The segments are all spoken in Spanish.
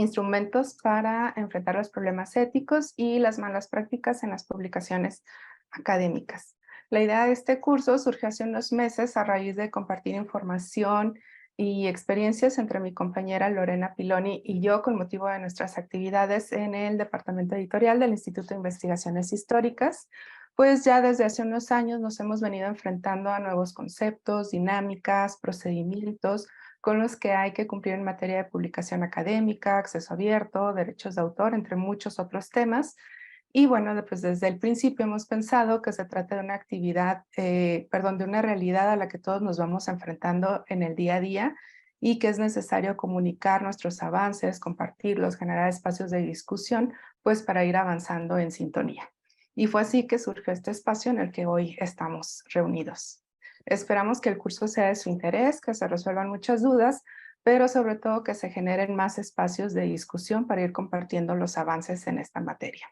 instrumentos para enfrentar los problemas éticos y las malas prácticas en las publicaciones académicas. La idea de este curso surgió hace unos meses a raíz de compartir información y experiencias entre mi compañera Lorena Piloni y yo con motivo de nuestras actividades en el Departamento Editorial del Instituto de Investigaciones Históricas, pues ya desde hace unos años nos hemos venido enfrentando a nuevos conceptos, dinámicas, procedimientos con los que hay que cumplir en materia de publicación académica, acceso abierto, derechos de autor, entre muchos otros temas. Y bueno, pues desde el principio hemos pensado que se trata de una actividad, de una realidad a la que todos nos vamos enfrentando en el día a día y que es necesario comunicar nuestros avances, compartirlos, generar espacios de discusión, pues para ir avanzando en sintonía. Y fue así que surgió este espacio en el que hoy estamos reunidos. Esperamos que el curso sea de su interés, que se resuelvan muchas dudas, pero sobre todo que se generen más espacios de discusión para ir compartiendo los avances en esta materia.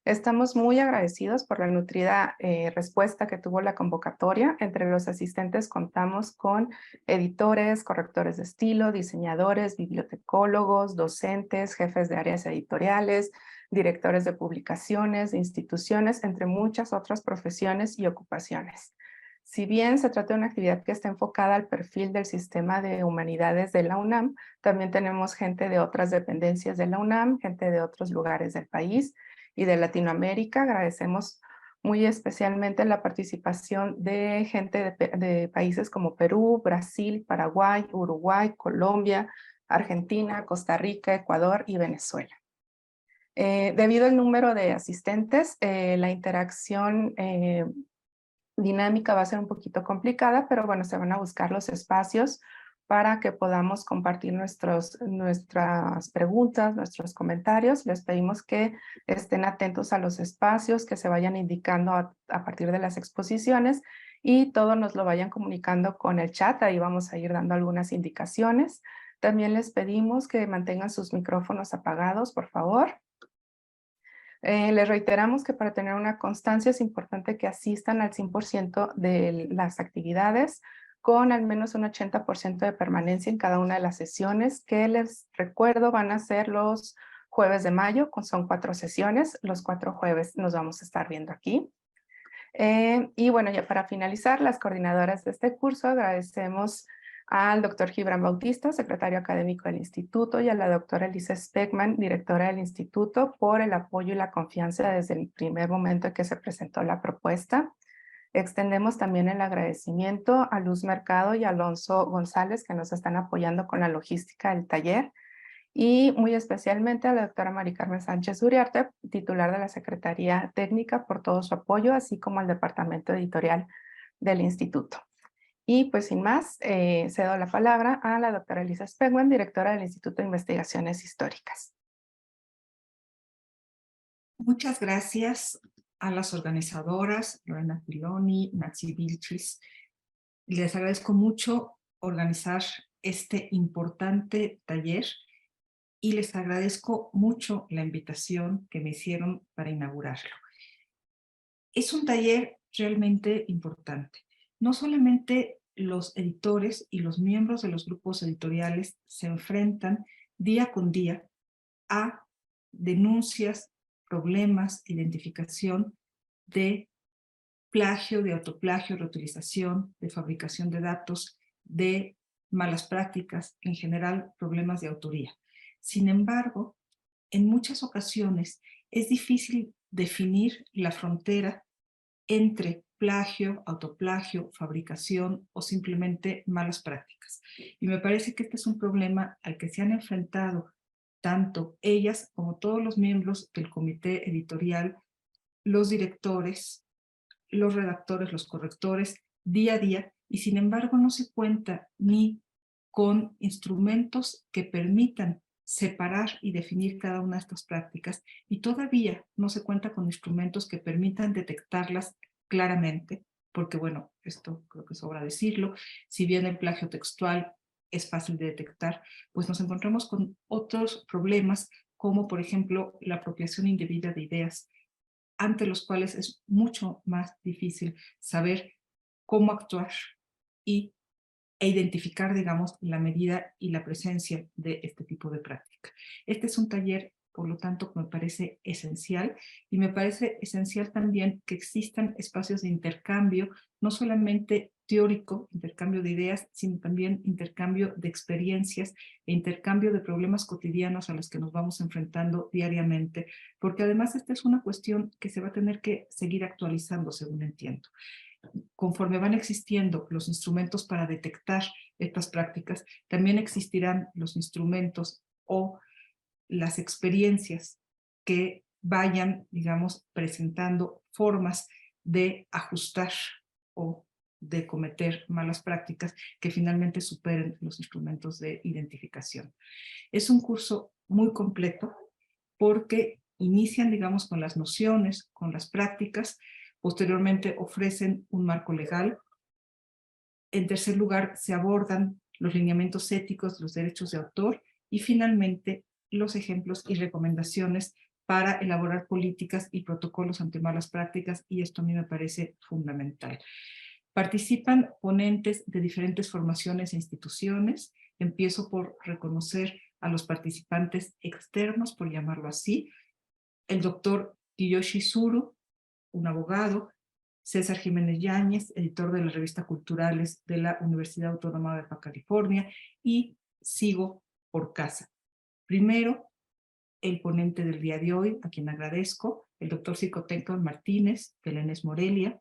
Estamos muy agradecidos por la nutrida respuesta que tuvo la convocatoria. Entre los asistentes contamos con editores, correctores de estilo, diseñadores, bibliotecólogos, docentes, jefes de áreas editoriales, directores de publicaciones, de instituciones, entre muchas otras profesiones y ocupaciones. Si bien se trata de una actividad que está enfocada al perfil del sistema de humanidades de la UNAM, también tenemos gente de otras dependencias de la UNAM, gente de otros lugares del país y de Latinoamérica. Agradecemos muy especialmente la participación de gente de países como Perú, Brasil, Paraguay, Uruguay, Colombia, Argentina, Costa Rica, Ecuador y Venezuela. Debido al número de asistentes, la interacción dinámica va a ser un poquito complicada, pero bueno, se van a buscar los espacios para que podamos compartir nuestras preguntas, nuestros comentarios. Les pedimos que estén atentos a los espacios, que se vayan indicando a partir de las exposiciones y todo nos lo vayan comunicando con el chat. Ahí vamos a ir dando algunas indicaciones. También les pedimos que mantengan sus micrófonos apagados, por favor. Les reiteramos que para tener una constancia es importante que asistan al 100% de las actividades con al menos un 80% de permanencia en cada una de las sesiones, que les recuerdo van a ser los jueves de mayo, son 4 sesiones, los 4 jueves nos vamos a estar viendo aquí. Y bueno, ya para finalizar, las coordinadoras de este curso agradecemos al doctor Gibran Bautista, secretario académico del instituto, y a la doctora Elisa Speckman, directora del instituto, por el apoyo y la confianza desde el primer momento en que se presentó la propuesta. Extendemos también el agradecimiento a Luz Mercado y a Alonso González, que nos están apoyando con la logística del taller, y muy especialmente a la doctora Mari Carmen Sánchez Uriarte, titular de la Secretaría Técnica, por todo su apoyo, así como al departamento editorial del instituto. Y pues sin más, cedo la palabra a la doctora Elisa Spegman, directora del Instituto de Investigaciones Históricas. Muchas gracias a las organizadoras, Lorena Piloni, Natsi Vilchis. Les agradezco mucho organizar este importante taller y les agradezco mucho la invitación que me hicieron para inaugurarlo. Es un taller realmente importante. No solamente los editores y los miembros de los grupos editoriales se enfrentan día con día a denuncias, problemas, identificación de plagio, de autoplagio, reutilización, de fabricación de datos, de malas prácticas, en general problemas de autoría. Sin embargo, en muchas ocasiones es difícil definir la frontera entre plagio, autoplagio, fabricación o simplemente malas prácticas. Y me parece que este es un problema al que se han enfrentado tanto ellas como todos los miembros del comité editorial, los directores, los redactores, los correctores, día a día, y sin embargo no se cuenta ni con instrumentos que permitan separar y definir cada una de estas prácticas, y todavía no se cuenta con instrumentos que permitan detectarlas claramente, porque bueno, esto creo que sobra decirlo, si bien el plagio textual es fácil de detectar, pues nos encontramos con otros problemas, como por ejemplo la apropiación indebida de ideas, ante los cuales es mucho más difícil saber cómo actuar y e identificar, digamos, la medida y la presencia de este tipo de práctica. Este es un taller, por lo tanto, que me parece esencial, y me parece esencial también que existan espacios de intercambio, no solamente teórico, intercambio de ideas, sino también intercambio de experiencias e intercambio de problemas cotidianos a los que nos vamos enfrentando diariamente, porque además esta es una cuestión que se va a tener que seguir actualizando, según entiendo. Conforme van existiendo los instrumentos para detectar estas prácticas, también existirán los instrumentos o las experiencias que vayan, digamos, presentando formas de ajustar o de cometer malas prácticas que finalmente superen los instrumentos de identificación. Es un curso muy completo porque inician, digamos, con las nociones, con las prácticas, posteriormente ofrecen un marco legal. En tercer lugar, se abordan los lineamientos éticos, los derechos de autor y finalmente los ejemplos y recomendaciones para elaborar políticas y protocolos ante malas prácticas, y esto a mí me parece fundamental. Participan ponentes de diferentes formaciones e instituciones. Empiezo por reconocer a los participantes externos, por llamarlo así. El doctor Kiyoshi Tsuru, un abogado; César Jiménez Yáñez, editor de la revista Culturales de la Universidad Autónoma de Baja California, y sigo por casa. Primero, el ponente del día de hoy, a quien agradezco, el doctor Xicoténcatl Martínez, de la ENES Morelia.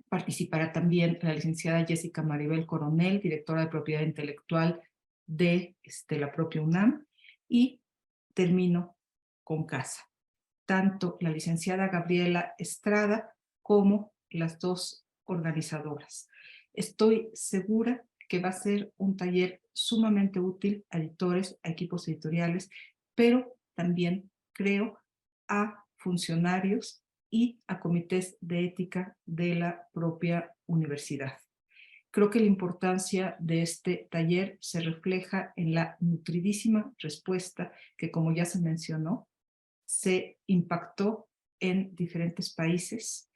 Participará también la licenciada Jessica Maribel Coronel, directora de Propiedad Intelectual de la propia UNAM, y termino con casa. Tanto la licenciada Gabriela Estrada como las dos organizadoras. Estoy segura que va a ser un taller sumamente útil a editores, a equipos editoriales, pero también creo a funcionarios y a comités de ética de la propia universidad. Creo que la importancia de este taller se refleja en la nutridísima respuesta que, como ya se mencionó, se impactó en diferentes países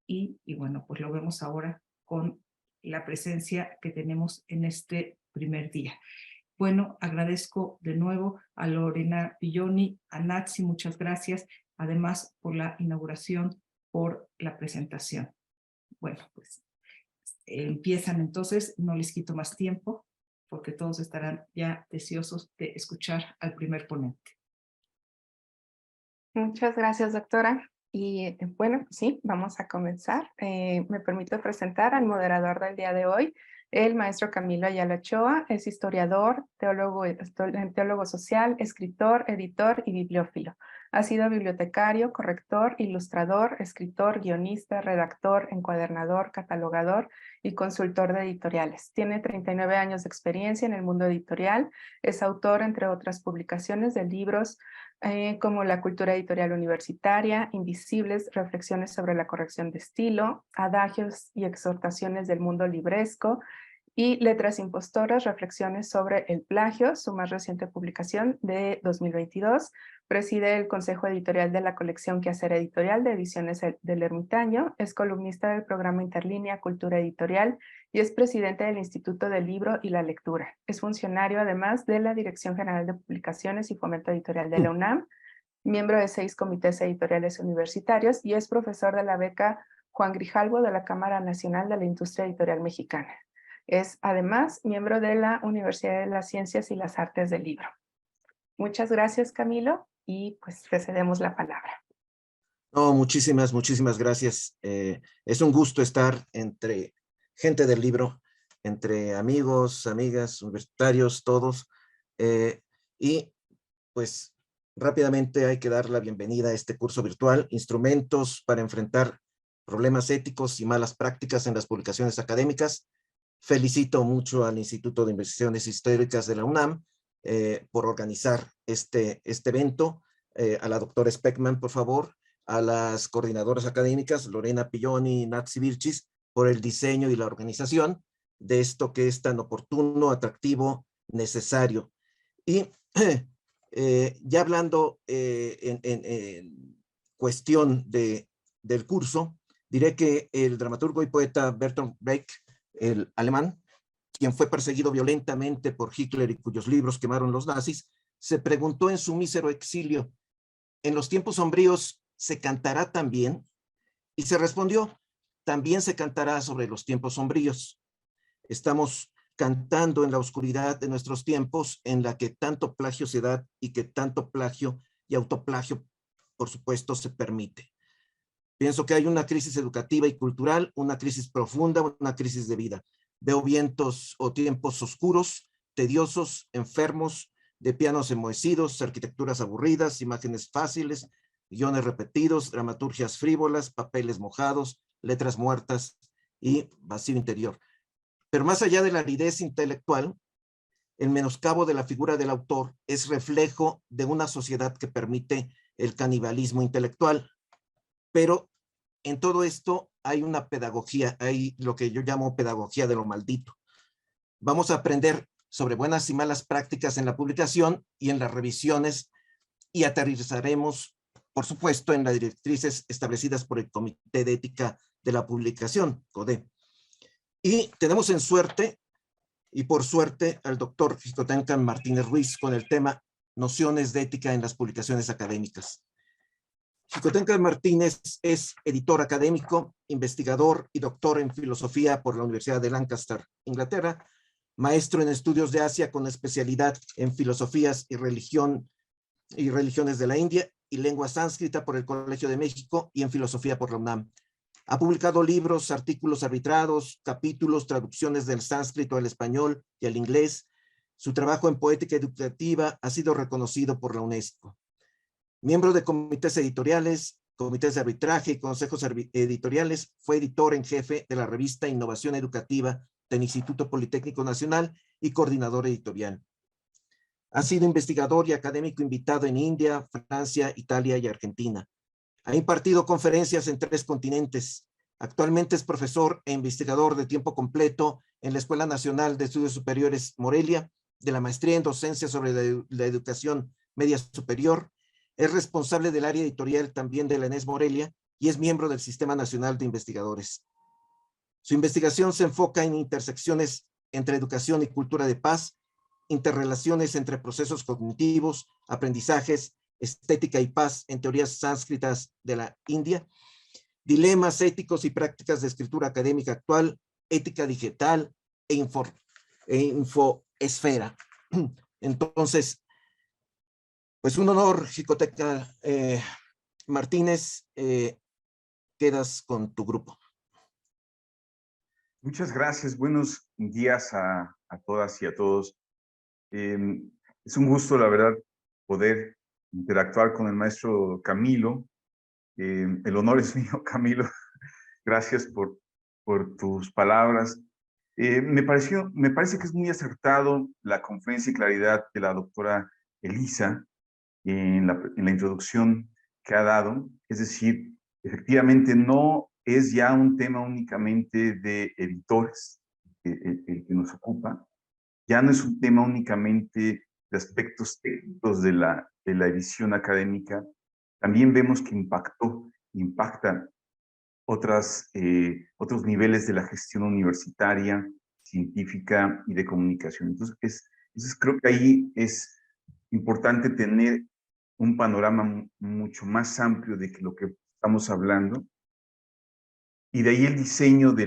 y bueno, pues lo vemos ahora con la presencia que tenemos en este primer día. Bueno, agradezco de nuevo a Lorena Pilloni, a Natsi, muchas gracias, además por la inauguración, por la presentación. Bueno, pues empiezan entonces, no les quito más tiempo, porque todos estarán ya deseosos de escuchar al primer ponente. Muchas gracias, doctora. Y bueno, sí, vamos a comenzar. Me permito presentar al moderador del día de hoy, el maestro Camilo Ayala Ochoa. Es historiador, teólogo social, escritor, editor y bibliófilo. Ha sido bibliotecario, corrector, ilustrador, escritor, guionista, redactor, encuadernador, catalogador y consultor de editoriales. Tiene 39 años de experiencia en el mundo editorial. Es autor, entre otras publicaciones, de libros como La cultura editorial universitaria, Invisibles, reflexiones sobre la corrección de estilo, Adagios y exhortaciones del mundo libresco, y Letras impostoras, reflexiones sobre el plagio, su más reciente publicación de 2022. Preside el Consejo Editorial de la colección Quehacer Editorial de Ediciones del Ermitaño, es columnista del programa Interlínea Cultura Editorial y es presidente del Instituto del Libro y la Lectura. Es funcionario además de la Dirección General de Publicaciones y Fomento Editorial de la UNAM, miembro de 6 comités editoriales universitarios y es profesor de la beca Juan Grijalvo de la Cámara Nacional de la Industria Editorial Mexicana. Es además miembro de la Universidad de las Ciencias y las Artes del Libro. Muchas gracias, Camilo, y pues te cedemos la palabra. No, muchísimas gracias. Es un gusto estar entre gente del libro, entre amigos, amigas, universitarios, todos. Y pues rápidamente hay que dar la bienvenida a este curso virtual, Instrumentos para enfrentar problemas éticos y malas prácticas en las publicaciones académicas. Felicito mucho al Instituto de Investigaciones Históricas de la UNAM por organizar este evento. A la doctora Speckman, por favor, a las coordinadoras académicas, Lorena Pilloni y Natsi Vilchis, por el diseño y la organización de esto que es tan oportuno, atractivo, necesario. Y ya hablando en cuestión del curso, diré que el dramaturgo y poeta Bertolt Brecht, el alemán, quien fue perseguido violentamente por Hitler y cuyos libros quemaron los nazis, se preguntó en su mísero exilio, ¿en los tiempos sombríos se cantará también? Y se respondió, también se cantará sobre los tiempos sombríos. Estamos cantando en la oscuridad de nuestros tiempos, en la que tanto plagio se da y que tanto plagio y autoplagio, por supuesto, se permite. Pienso que hay una crisis educativa y cultural, una crisis profunda, una crisis de vida. Veo vientos o tiempos oscuros, tediosos, enfermos, de pianos enmohecidos, arquitecturas aburridas, imágenes fáciles, guiones repetidos, dramaturgias frívolas, papeles mojados, letras muertas y vacío interior. Pero más allá de la aridez intelectual, el menoscabo de la figura del autor es reflejo de una sociedad que permite el canibalismo intelectual. Pero en todo esto hay una pedagogía, hay lo que yo llamo pedagogía de lo maldito. Vamos a aprender sobre buenas y malas prácticas en la publicación y en las revisiones y aterrizaremos, por supuesto, en las directrices establecidas por el Comité de Ética de la Publicación, CODE. Y tenemos en suerte, y por suerte, al doctor Xicoténcatl Martínez Ruiz con el tema Nociones de ética en las publicaciones académicas. Xicoténcatl Martínez es editor académico, investigador y doctor en filosofía por la Universidad de Lancaster, Inglaterra, maestro en estudios de Asia con especialidad en filosofías y religiones de la India y lengua sánscrita por el Colegio de México y en filosofía por la UNAM. Ha publicado libros, artículos arbitrados, capítulos, traducciones del sánscrito al español y al inglés. Su trabajo en poética educativa ha sido reconocido por la UNESCO. Miembro de comités editoriales, comités de arbitraje y consejos editoriales, fue editor en jefe de la revista Innovación Educativa del Instituto Politécnico Nacional y coordinador editorial. Ha sido investigador y académico invitado en India, Francia, Italia y Argentina. Ha impartido conferencias en 3 continentes. Actualmente es profesor e investigador de tiempo completo en la Escuela Nacional de Estudios Superiores Morelia, de la maestría en docencia sobre la educación media superior. Es responsable del área editorial también de la ENES Morelia y es miembro del Sistema Nacional de Investigadores. Su investigación se enfoca en intersecciones entre educación y cultura de paz, interrelaciones entre procesos cognitivos, aprendizajes, estética y paz en teorías sánscritas de la India, dilemas éticos y prácticas de escritura académica actual, ética digital e infoesfera. Entonces, pues un honor, Xicoténcatl Martínez, quedas con tu grupo. Muchas gracias, buenos días a todas y a todos. Es un gusto, la verdad, poder interactuar con el maestro Camilo. El honor es mío, Camilo. Gracias por tus palabras. Me parece que es muy acertado la conferencia y claridad de la doctora Elisa en la introducción que ha dado. Es decir, efectivamente no es ya un tema únicamente de editores el que nos ocupa, ya no es un tema únicamente de aspectos técnicos de la edición académica, también vemos que impacta otros niveles de la gestión universitaria, científica y de comunicación. Entonces creo que ahí es importante tener un panorama mucho más amplio de lo que estamos hablando. Y de ahí el diseño de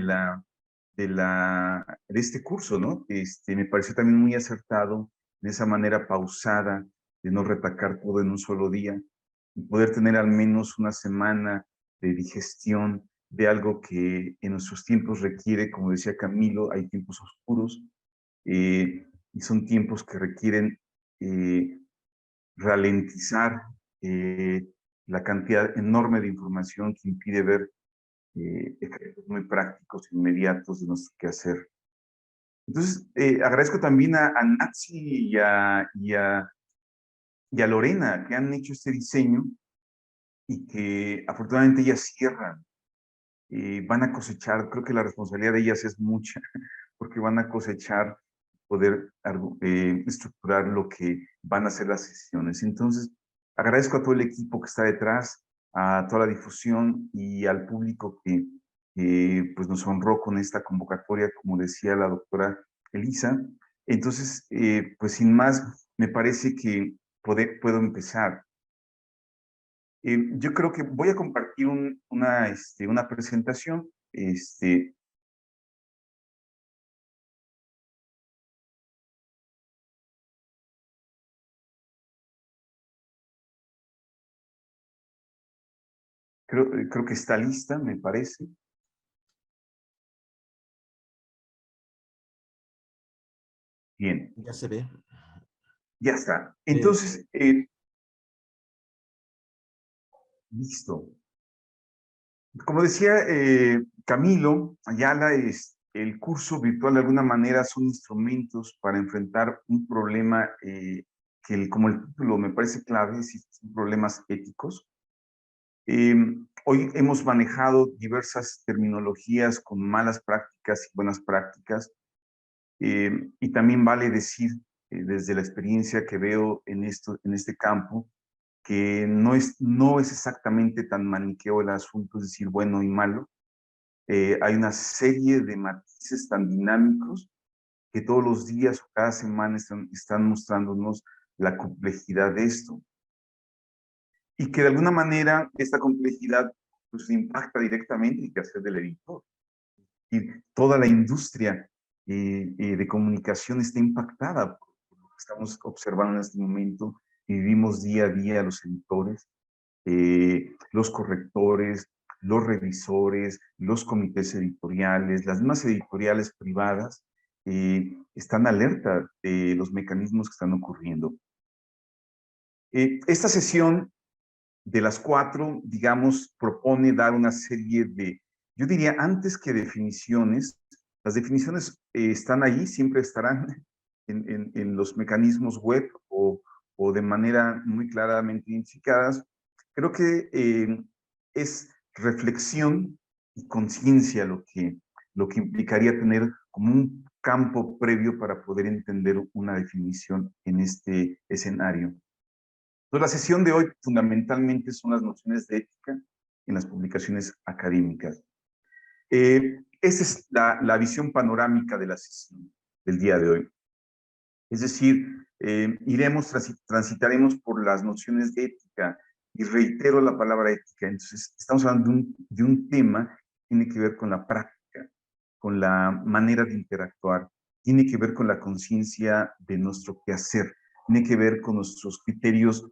este curso, ¿no? Me pareció también muy acertado en esa manera pausada de no retacar todo en un solo día y poder tener al menos una semana de digestión de algo que en nuestros tiempos requiere, como decía Camilo, hay tiempos oscuros y son tiempos que requieren ralentizar la cantidad enorme de información que impide ver efectos muy prácticos, inmediatos de nuestro quehacer. Entonces, agradezco también a Natsi y a Lorena que han hecho este diseño y que afortunadamente ellas cierran. Van a cosechar, creo que la responsabilidad de ellas es mucha, porque van a cosechar, poder estructurar lo que van a ser las sesiones. Entonces, agradezco a todo el equipo que está detrás, a toda la difusión y al público que pues nos honró con esta convocatoria, como decía la doctora Elisa. Entonces, pues sin más, me parece que puedo empezar. Yo creo que voy a compartir una presentación. Creo que está lista, me parece. Bien. Ya se ve. Ya está. Entonces, listo. Como decía Camilo Ayala, el curso virtual de alguna manera son instrumentos para enfrentar un problema como el título me parece clave, son problemas éticos. Hoy hemos manejado diversas terminologías con malas prácticas y buenas prácticas, y también vale decir, desde la experiencia que veo en este campo, que no es exactamente tan maniqueo el asunto, es decir, bueno y malo. Hay una serie de matices tan dinámicos que todos los días o cada semana están mostrándonos la complejidad de esto. Y que de alguna manera esta complejidad pues impacta directamente el quehacer del editor. Y toda la industria de comunicación está impactada por lo que estamos observando en este momento y vivimos día a día los editores, los correctores, los revisores, los comités editoriales, las mismas editoriales privadas están alerta de los mecanismos que están ocurriendo. Esta sesión de las 4, digamos, propone dar una serie de, yo diría, antes que definiciones, las definiciones están ahí, siempre estarán en los mecanismos web o de manera muy claramente identificadas. Creo que es reflexión y conciencia lo que implicaría tener como un campo previo para poder entender una definición en este escenario. Entonces, la sesión de hoy fundamentalmente son las nociones de ética en las publicaciones académicas. Esta es la visión panorámica de la sesión del día de hoy. Es decir, transitaremos por las nociones de ética, y reitero la palabra ética. Entonces, estamos hablando de un tema que tiene que ver con la práctica, con la manera de interactuar, tiene que ver con la conciencia de nuestro quehacer, tiene que ver con nuestros criterios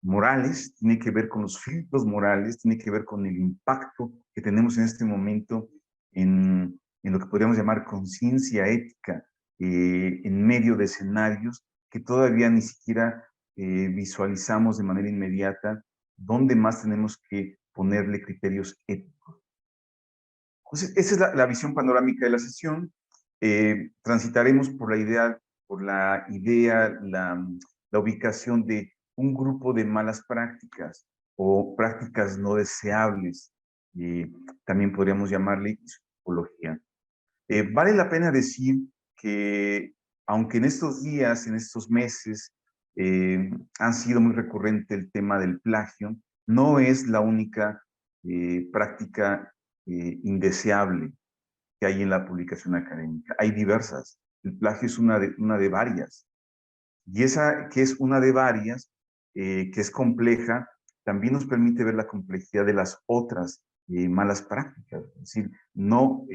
morales, tiene que ver con los filtros morales, tiene que ver con el impacto que tenemos en este momento en lo que podríamos llamar conciencia ética, en medio de escenarios que todavía ni siquiera visualizamos de manera inmediata dónde más tenemos que ponerle criterios éticos. Entonces, esa es la visión panorámica de la sesión. Transitaremos por la ubicación de un grupo de malas prácticas o prácticas no deseables. También podríamos llamarle psicología. Vale la pena decir que, aunque en estos días, en estos meses, han sido muy recurrente el tema del plagio, no es la única práctica indeseable que hay en la publicación académica. Hay diversas. El plagio es una de varias. Y esa que es una de varias, que es compleja, también nos permite ver la complejidad de las otras malas prácticas. Es decir, no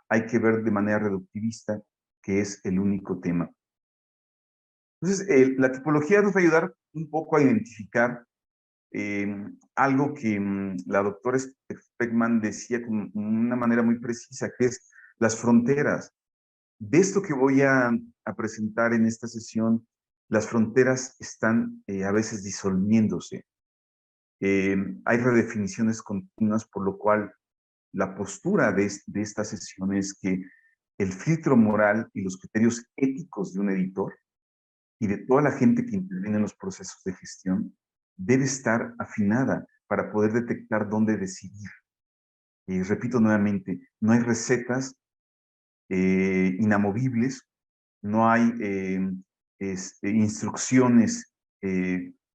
hay que ver de manera reductivista que es el único tema. Entonces, la tipología nos va a ayudar un poco a identificar algo que la doctora Speckman decía con una manera muy precisa, que es las fronteras. De esto que voy a presentar en esta sesión, las fronteras están a veces disolviéndose. Hay redefiniciones continuas, por lo cual la postura de esta sesión es que el filtro moral y los criterios éticos de un editor y de toda la gente que interviene en los procesos de gestión debe estar afinada para poder detectar dónde decidir. Repito nuevamente, no hay recetas inamovibles, no hay instrucciones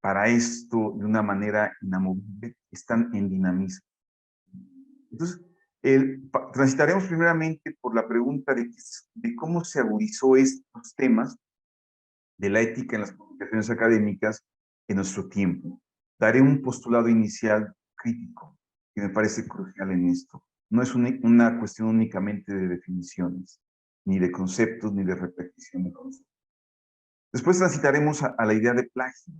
para esto de una manera inamovible, están en dinamismo. Entonces, Transitaremos primeramente por la pregunta de cómo se agudizó estos temas de la ética en las publicaciones académicas en nuestro tiempo. Daré un postulado inicial crítico que me parece crucial en esto. No es una cuestión únicamente de definiciones, ni de conceptos, ni de repetición de conceptos. Después transitaremos a la idea de plagio,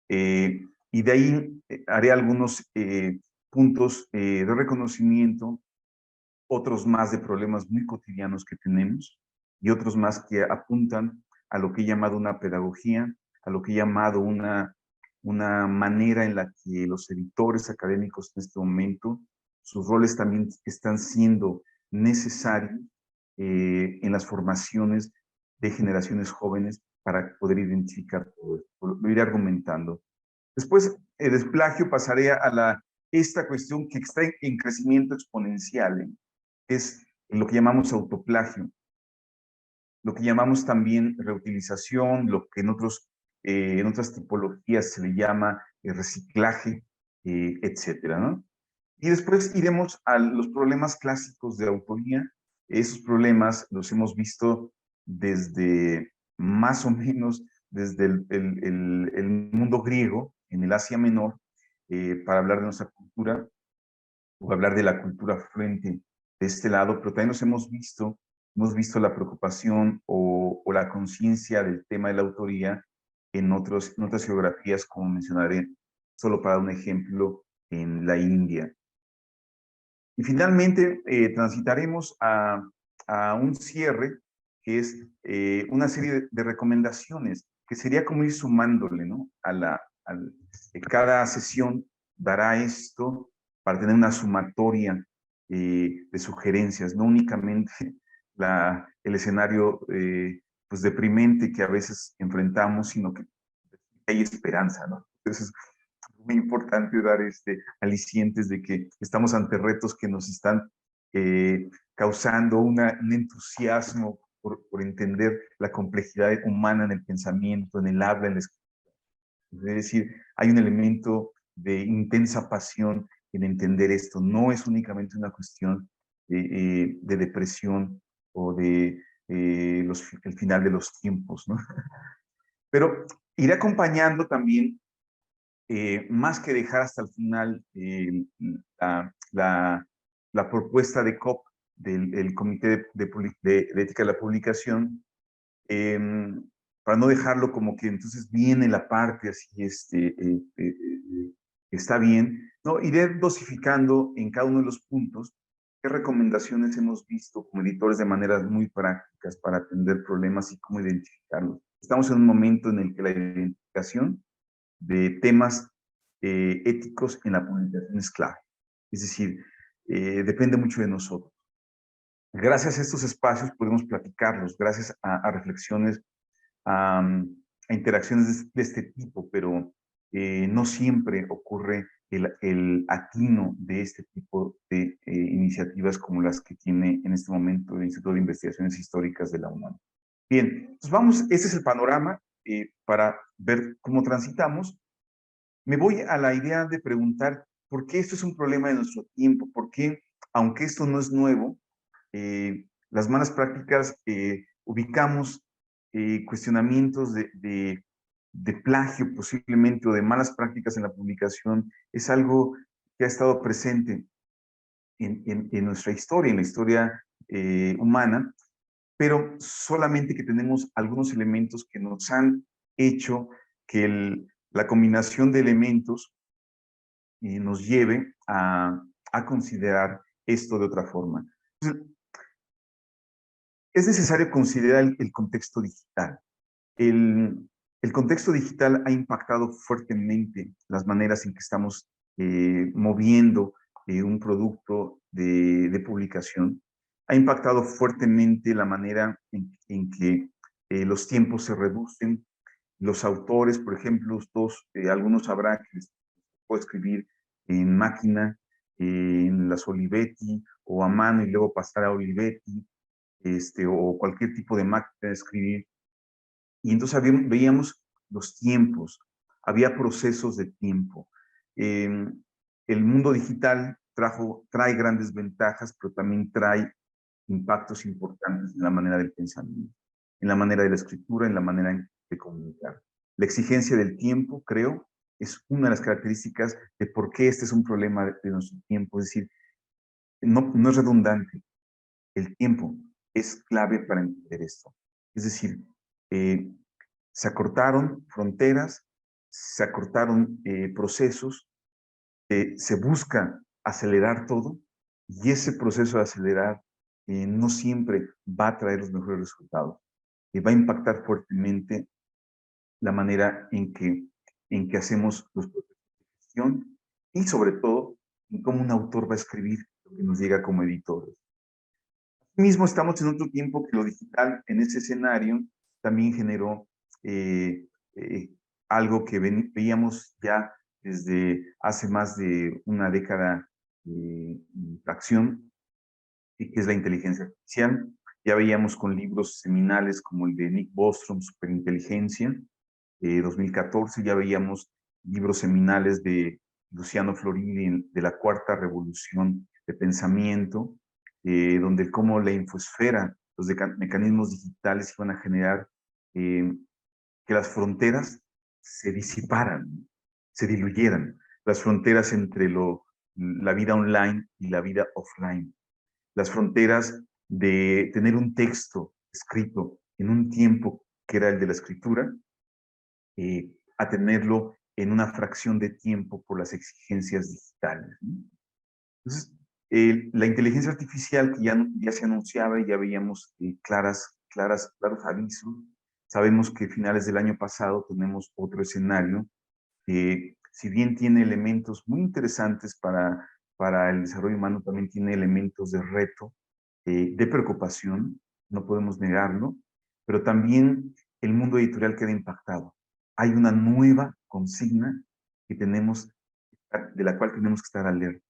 y de ahí haré algunos puntos de reconocimiento, otros más de problemas muy cotidianos que tenemos y otros más que apuntan a lo que he llamado una pedagogía, a lo que he llamado una manera en la que los editores académicos en este momento, sus roles también están siendo necesarios en las formaciones de generaciones jóvenes para poder identificar todo esto. Lo iré argumentando. Después, del plagio pasaré a esta cuestión que está en crecimiento exponencial, que es lo que llamamos autoplagio, lo que llamamos también reutilización, lo que en otras tipologías se le llama reciclaje, etcétera, ¿no? Y después iremos a los problemas clásicos de autoría. Esos problemas los hemos visto desde más o menos desde el mundo griego, en el Asia Menor, para hablar de nuestra cultura, o hablar de la cultura frente de este lado, pero también hemos visto la preocupación o la conciencia del tema de la autoría en otras geografías, como mencionaré, solo para un ejemplo, en la India. Y finalmente transitaremos a un cierre, que es una serie de recomendaciones, que sería como ir sumándole, ¿no? Cada sesión dará esto para tener una sumatoria de sugerencias, no únicamente el escenario pues deprimente que a veces enfrentamos, sino que hay esperanza, ¿no? Entonces, muy importante dar alicientes de que estamos ante retos que nos están causando un entusiasmo por entender la complejidad humana en el pensamiento, en el habla, en la escritura. Es decir, hay un elemento de intensa pasión en entender esto. No es únicamente una cuestión de depresión o de el final de los tiempos, ¿no? Pero iré acompañando también, más que dejar hasta el final la propuesta de COP del Comité de Ética de la Publicación, eh, para no dejarlo como que entonces viene la parte así, está bien, ¿no? Iré dosificando en cada uno de los puntos qué recomendaciones hemos visto como editores de maneras muy prácticas para atender problemas y cómo identificarlos. Estamos en un momento en el que la identificación de temas éticos en la publicación es clave. Es decir, depende mucho de nosotros. Gracias a estos espacios podemos platicarlos, gracias a reflexiones, a interacciones de este tipo, pero no siempre ocurre el atino de este tipo de iniciativas como las que tiene en este momento el Instituto de Investigaciones Históricas de la UNAM. Bien, entonces vamos, ese es el panorama para ver cómo transitamos. Me voy a la idea de preguntar por qué esto es un problema de nuestro tiempo, por qué, aunque esto no es nuevo, las malas prácticas ubicamos cuestionamientos de plagio posiblemente o de malas prácticas en la publicación, es algo que ha estado presente en nuestra historia, en la historia humana, pero solamente que tenemos algunos elementos que nos han hecho que la combinación de elementos nos lleve a considerar esto de otra forma. Es necesario considerar el contexto digital. El contexto digital ha impactado fuertemente las maneras en que estamos moviendo un producto de publicación. Ha impactado fuertemente la manera en que los tiempos se reducen. Los autores, por ejemplo, algunos sabrán que les puedo escribir en máquina, en las Olivetti o a mano y luego pasar a Olivetti, o cualquier tipo de máquina de escribir. Y entonces veíamos los tiempos, había procesos de tiempo. El mundo digital trae grandes ventajas, pero también trae impactos importantes en la manera del pensamiento, en la manera de la escritura, en la manera de comunicar. La exigencia del tiempo, creo, es una de las características de por qué este es un problema de nuestro tiempo. Es decir, no es redundante. El tiempo es clave para entender esto. Es decir, se acortaron fronteras, se acortaron procesos, se busca acelerar todo y ese proceso de acelerar no siempre va a traer los mejores resultados. Va a impactar fuertemente la manera en que hacemos los procesos de gestión y sobre todo en cómo un autor va a escribir lo que nos llega como editores. Mismo estamos en otro tiempo que lo digital en ese escenario también generó algo que veíamos ya desde hace más de una década de acción, que es la inteligencia artificial. Ya veíamos con libros seminales como el de Nick Bostrom, Superinteligencia, 2014, ya veíamos libros seminales de Luciano Floridi de la Cuarta Revolución de Pensamiento, donde cómo la infosfera, los mecanismos digitales iban a generar que las fronteras se disiparan, se diluyeran, las fronteras entre la vida online y la vida offline, las fronteras de tener un texto escrito en un tiempo que era el de la escritura, a tenerlo en una fracción de tiempo por las exigencias digitales, ¿no? Entonces, la inteligencia artificial que ya se anunciaba y ya veíamos claros avisos. Sabemos que a finales del año pasado tenemos otro escenario que, si bien tiene elementos muy interesantes para el desarrollo humano, también tiene elementos de reto, de preocupación, no podemos negarlo, pero también el mundo editorial queda impactado. Hay una nueva consigna que tenemos, de la cual tenemos que estar alerta.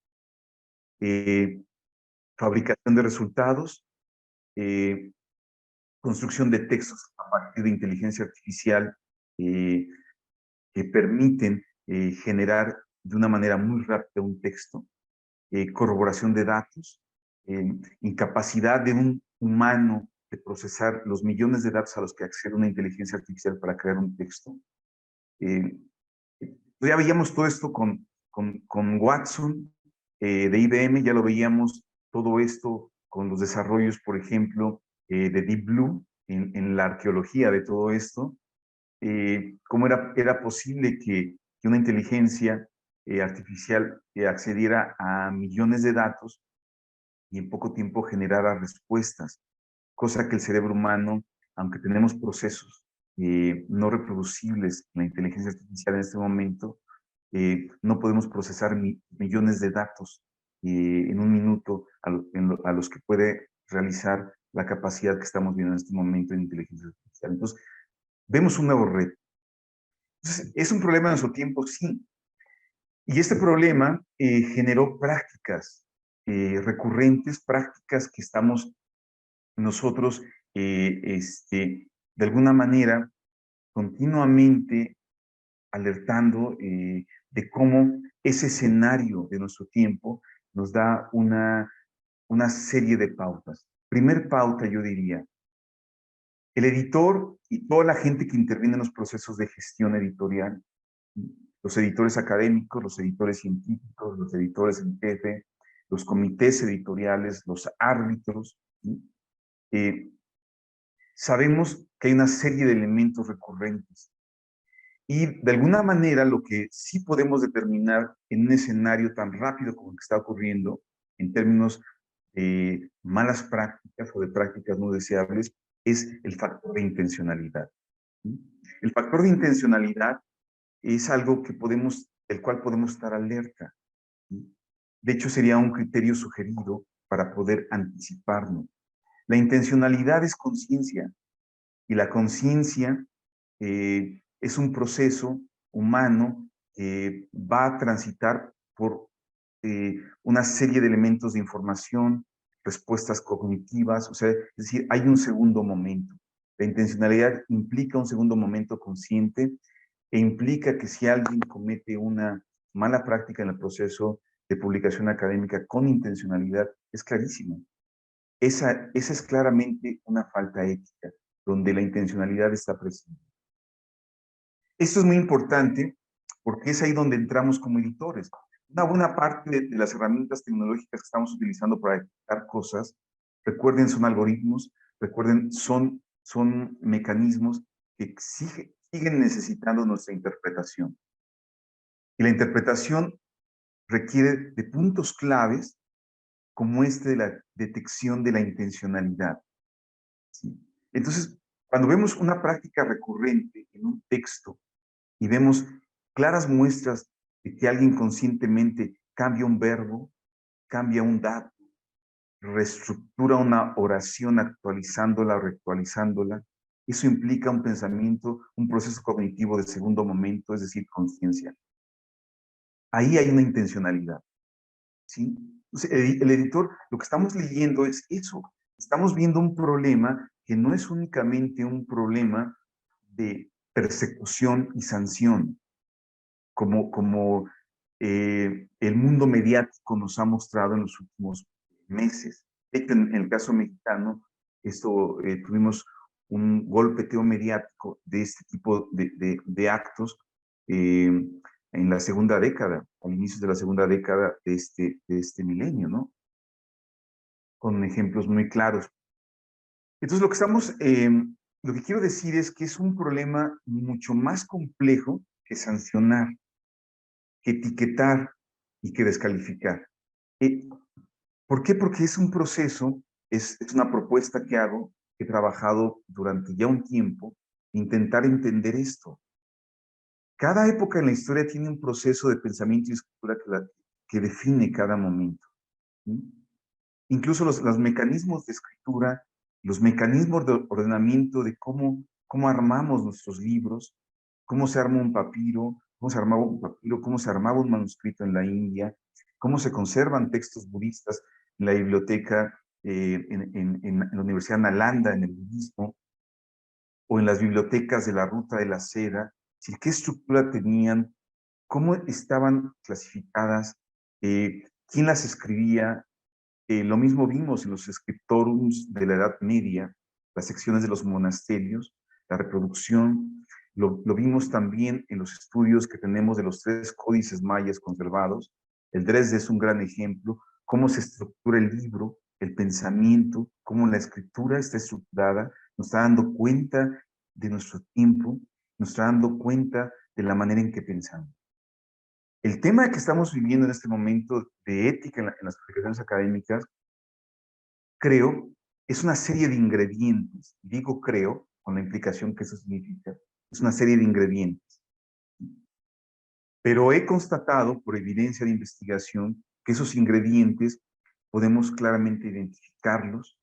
Fabricación de resultados, construcción de textos a partir de inteligencia artificial que permiten generar de una manera muy rápida un texto, corroboración de datos, incapacidad de un humano de procesar los millones de datos a los que accede una inteligencia artificial para crear un texto. Ya veíamos todo esto con Watson de IBM, ya lo veíamos todo esto con los desarrollos, por ejemplo, de Deep Blue en la arqueología de todo esto. Cómo era posible que una inteligencia artificial accediera a millones de datos y en poco tiempo generara respuestas, cosa que el cerebro humano, aunque tenemos procesos no reproducibles en la inteligencia artificial en este momento, no podemos procesar millones de datos en un minuto a los que puede realizar la capacidad que estamos viendo en este momento en inteligencia artificial. Entonces, vemos un nuevo reto. Entonces, ¿es un problema de nuestro tiempo? Sí. Y este problema generó prácticas recurrentes, prácticas que estamos nosotros, de alguna manera, continuamente alertando de cómo ese escenario de nuestro tiempo nos da una serie de pautas. Primer pauta, yo diría, el editor y toda la gente que interviene en los procesos de gestión editorial, los editores académicos, los editores científicos, los editores en jefe, los comités editoriales, los árbitros, sabemos que hay una serie de elementos recurrentes. Y de alguna manera lo que sí podemos determinar en un escenario tan rápido como el que está ocurriendo, en términos de malas prácticas o de prácticas no deseables, es el factor de intencionalidad. El factor de intencionalidad es algo del cual podemos estar alerta. De hecho, sería un criterio sugerido para poder anticiparnos. La intencionalidad es conciencia, y la conciencia es un proceso humano que va a transitar por una serie de elementos de información, respuestas cognitivas, o sea, es decir, hay un segundo momento. La intencionalidad implica un segundo momento consciente e implica que si alguien comete una mala práctica en el proceso de publicación académica con intencionalidad es clarísima. Esa es claramente una falta ética, donde la intencionalidad está presente. Esto es muy importante porque es ahí donde entramos como editores. Una buena parte de las herramientas tecnológicas que estamos utilizando para editar cosas, recuerden, son algoritmos, recuerden, son mecanismos que siguen necesitando nuestra interpretación. Y la interpretación requiere de puntos claves como este de la detección de la intencionalidad. ¿Sí? Entonces, cuando vemos una práctica recurrente en un texto y vemos claras muestras de que alguien conscientemente cambia un verbo, cambia un dato, reestructura una oración actualizándola o reactualizándola, eso implica un pensamiento, un proceso cognitivo de segundo momento, es decir, conciencia. Ahí hay una intencionalidad, ¿sí? Entonces, el editor, lo que estamos leyendo es eso. Estamos viendo un problema que no es únicamente un problema de persecución y sanción, como el mundo mediático nos ha mostrado en los últimos meses. En el caso mexicano, tuvimos un golpeteo mediático de este tipo de actos en la segunda década, al inicio de la segunda década de este milenio, ¿no? Con ejemplos muy claros. Entonces, lo que quiero decir es que es un problema mucho más complejo que sancionar, que etiquetar y que descalificar. ¿Por qué? Porque es un proceso, es una propuesta que hago, que he trabajado durante ya un tiempo, intentar entender esto. Cada época en la historia tiene un proceso de pensamiento y escritura que define cada momento, ¿sí? Incluso los mecanismos de escritura, los mecanismos de ordenamiento de cómo armamos nuestros libros, cómo se arma un papiro, cómo se armaba un manuscrito en la India, cómo se conservan textos budistas en la biblioteca, en la Universidad Nalanda, en el budismo, o en las bibliotecas de la Ruta de la Seda, qué estructura tenían, cómo estaban clasificadas, quién las escribía. Lo mismo vimos en los scriptorums de la Edad Media, las secciones de los monasterios, la reproducción. Lo vimos también en los estudios que tenemos de los 3 códices mayas conservados. El Dresde es un gran ejemplo, cómo se estructura el libro, el pensamiento, cómo la escritura está estructurada, nos está dando cuenta de nuestro tiempo, nos está dando cuenta de la manera en que pensamos. El tema que estamos viviendo en este momento de ética en las publicaciones académicas, creo, es una serie de ingredientes. Digo creo, con la implicación que eso significa, es una serie de ingredientes. Pero he constatado, por evidencia de investigación, que esos ingredientes podemos claramente identificarlos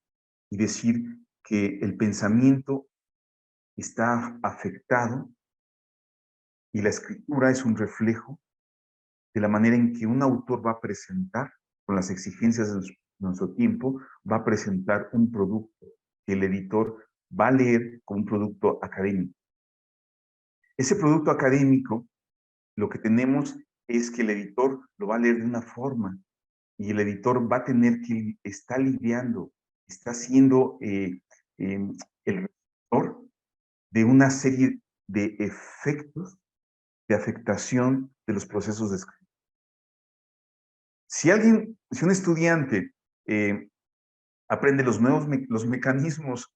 y decir que el pensamiento está afectado y la escritura es un reflejo de la manera en que un autor va a presentar, con las exigencias de nuestro tiempo, va a presentar un producto que el editor va a leer como un producto académico. Ese producto académico, lo que tenemos es que el editor lo va a leer de una forma y el editor va a tener que, está lidiando, está siendo el receptor de una serie de efectos de afectación de los procesos de escritura. Si un estudiante aprende los mecanismos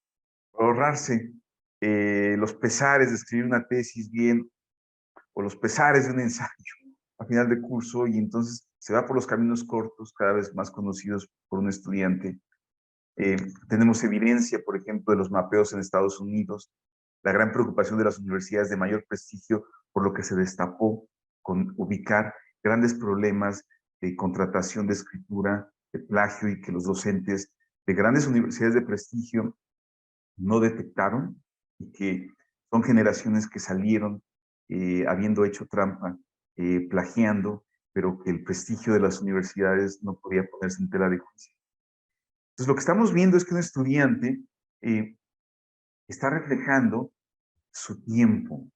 para ahorrarse los pesares de escribir una tesis bien, o los pesares de un ensayo a final de curso, y entonces se va por los caminos cortos, cada vez más conocidos por un estudiante. Tenemos evidencia, por ejemplo, de los mapeos en Estados Unidos, la gran preocupación de las universidades de mayor prestigio por lo que se destapó con ubicar grandes problemas de contratación de escritura, de plagio, y que los docentes de grandes universidades de prestigio no detectaron, y que son generaciones que salieron habiendo hecho trampa, plagiando, pero que el prestigio de las universidades no podía ponerse en tela de juicio. Entonces, lo que estamos viendo es que un estudiante está reflejando su tiempo.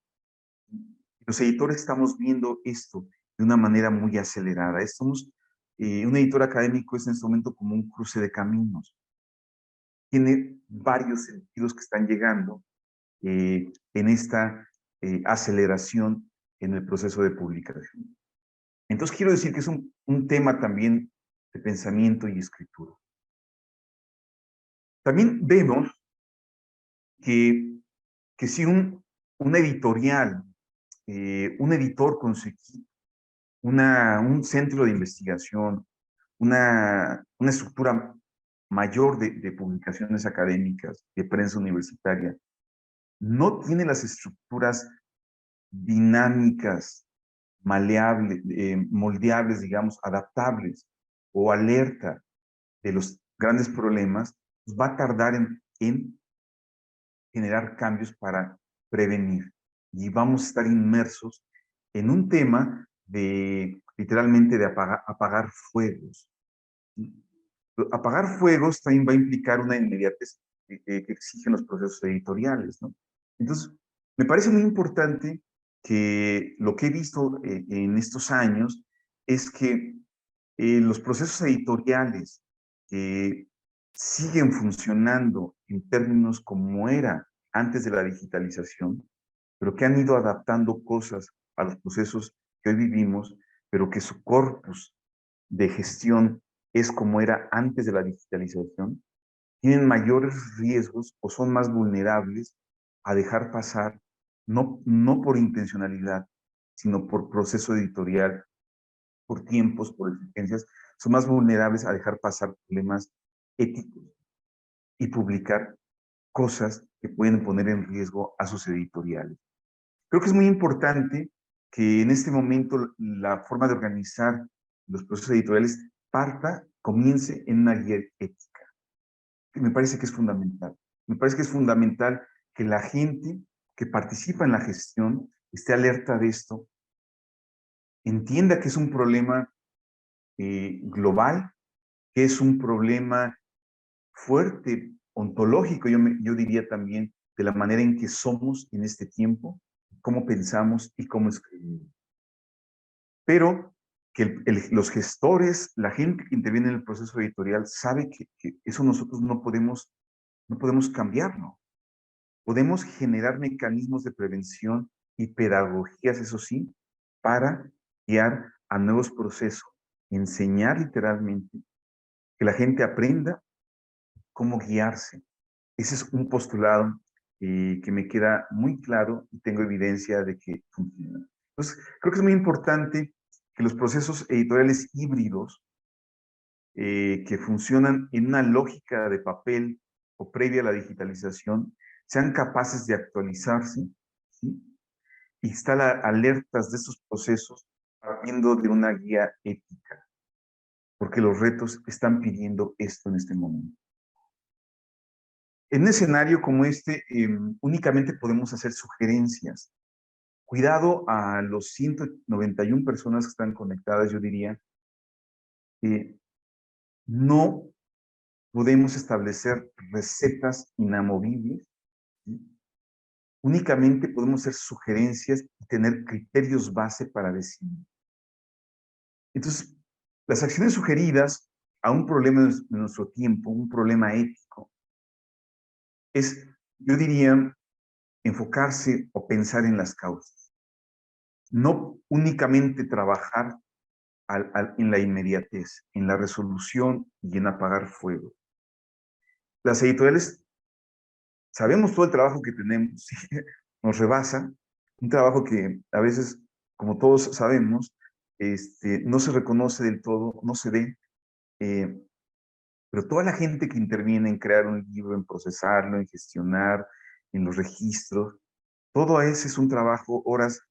Los editores estamos viendo esto de una manera muy acelerada. un editor académico es en este momento como un cruce de caminos. Tiene varios sentidos que están llegando en esta aceleración en el proceso de publicación. Entonces quiero decir que es un tema también de pensamiento y escritura. También vemos que si un editorial, un editor con su equipo, un centro de investigación, una estructura mayor de publicaciones académicas, de prensa universitaria, no tiene las estructuras dinámicas, maleables, moldeables, digamos, adaptables o alerta de los grandes problemas, pues va a tardar en generar cambios para prevenir. Y vamos a estar inmersos en un tema de, literalmente, de apagar fuegos. Apagar fuegos también va a implicar una inmediatez que exigen los procesos editoriales, ¿no? Entonces, me parece muy importante que lo que he visto en estos años es que los procesos editoriales siguen funcionando en términos como era antes de la digitalización, pero que han ido adaptando cosas a los procesos que hoy vivimos, pero que su corpus de gestión es como era antes de la digitalización, tienen mayores riesgos o son más vulnerables a dejar pasar, no por intencionalidad, sino por proceso editorial, por tiempos, por exigencias, son más vulnerables a dejar pasar problemas éticos y publicar cosas que pueden poner en riesgo a sus editoriales. Creo que es muy importante que en este momento la forma de organizar los procesos editoriales comience en una guía ética, que me parece que es fundamental. Me parece que es fundamental que la gente que participa en la gestión esté alerta de esto, entienda que es un problema global, que es un problema fuerte, ontológico, yo diría también, de la manera en que somos en este tiempo, cómo pensamos y cómo escribimos. Pero que los gestores, la gente que interviene en el proceso editorial, sabe que eso nosotros no podemos cambiarlo. Podemos generar mecanismos de prevención y pedagogías, eso sí, para guiar a nuevos procesos, enseñar literalmente, que la gente aprenda cómo guiarse. Ese es un postulado que me queda muy claro y tengo evidencia de que funciona. Entonces, creo que es muy importante que los procesos editoriales híbridos que funcionan en una lógica de papel o previa a la digitalización sean capaces de actualizarse, ¿sí? Y estar alertas de estos procesos partiendo de una guía ética, porque los retos están pidiendo esto en este momento. En un escenario como este, únicamente podemos hacer sugerencias. Cuidado a los 191 personas que están conectadas, yo diría que no podemos establecer recetas inamovibles, ¿sí? Únicamente podemos hacer sugerencias y tener criterios base para decidir. Entonces, las acciones sugeridas a un problema de nuestro tiempo, un problema ético, es, yo diría, enfocarse o pensar en las causas. No únicamente trabajar en la inmediatez, en la resolución y en apagar fuego. Las editoriales, sabemos todo el trabajo que tenemos, ¿sí? Nos rebasa, un trabajo que a veces, como todos sabemos, no se reconoce del todo, no se ve, pero toda la gente que interviene en crear un libro, en procesarlo, en gestionar, en los registros, todo ese es un trabajo, horas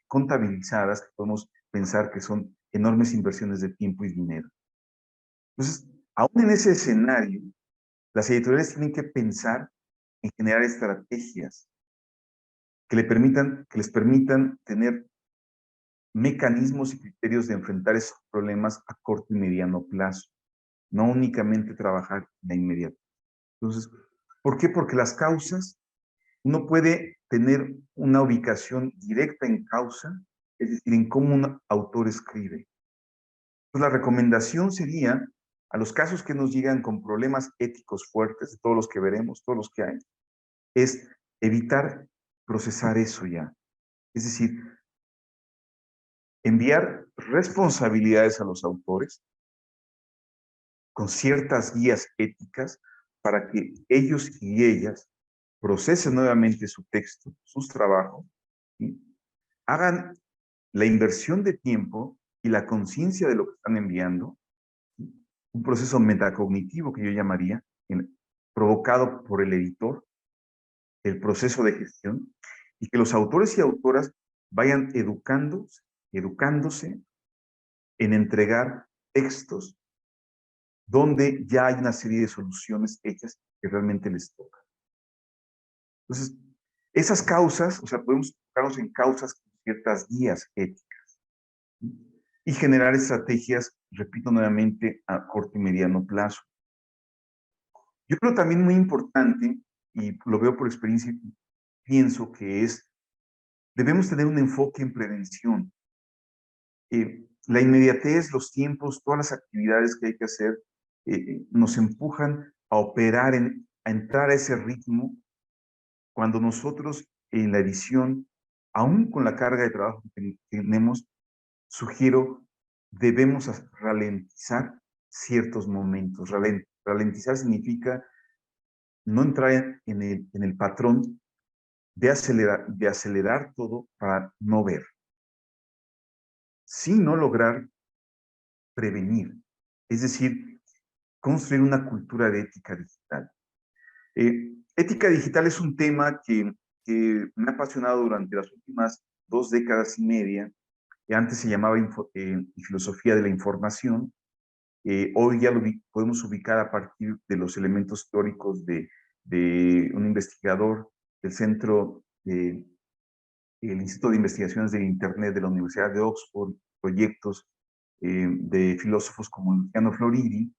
contabilizadas, que podemos pensar que son enormes inversiones de tiempo y dinero. Entonces, aún en ese escenario, las editoriales tienen que pensar en generar estrategias que les permitan tener mecanismos y criterios de enfrentar esos problemas a corto y mediano plazo, no únicamente trabajar de inmediato. Entonces, ¿por qué? Porque las causas, uno puede tener una ubicación directa en causa, es decir, en cómo un autor escribe, Pues la recomendación sería, a los casos que nos llegan con problemas éticos fuertes, de todos los que veremos, todos los que hay, es evitar procesar eso ya. Es decir, enviar responsabilidades a los autores con ciertas guías éticas para que ellos y ellas procesen nuevamente su texto, sus trabajos, ¿sí? Hagan la inversión de tiempo y la conciencia de lo que están enviando, ¿sí? Un proceso metacognitivo que yo llamaría, provocado por el editor, el proceso de gestión, y que los autores y autoras vayan educándose en entregar textos donde ya hay una serie de soluciones hechas que realmente les toca. Entonces, esas causas, o sea, podemos enfocarnos en causas con ciertas guías éticas, ¿sí? Y generar estrategias, repito nuevamente, a corto y mediano plazo. Yo creo también muy importante, y lo veo por experiencia, pienso que debemos tener un enfoque en prevención. La inmediatez, los tiempos, todas las actividades que hay que hacer, nos empujan a operar, a entrar a ese ritmo, cuando nosotros en la edición, aún con la carga de trabajo que tenemos, sugiero, debemos ralentizar ciertos momentos. Ralentizar significa no entrar en el patrón de acelerar todo para no ver, sino lograr prevenir. Es decir, construir una cultura de ética digital. Ética digital es un tema que me ha apasionado durante las últimas 2 décadas y media, que antes se llamaba filosofía de la información. Hoy ya podemos ubicar a partir de los elementos teóricos de un investigador del Centro, el Instituto de Investigaciones del Internet de la Universidad de Oxford, proyectos de filósofos como Luciano Floridi.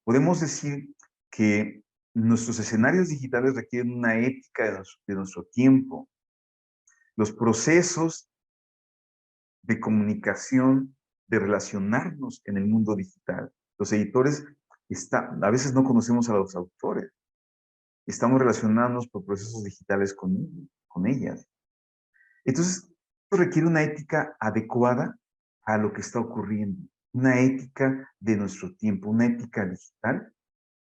Podemos decir que nuestros escenarios digitales requieren una ética de nuestro tiempo. Los procesos de comunicación, de relacionarnos en el mundo digital. Los editores a veces no conocemos a los autores. Estamos relacionándonos por procesos digitales con ellas. Entonces, esto requiere una ética adecuada a lo que está ocurriendo. Una ética de nuestro tiempo, una ética digital,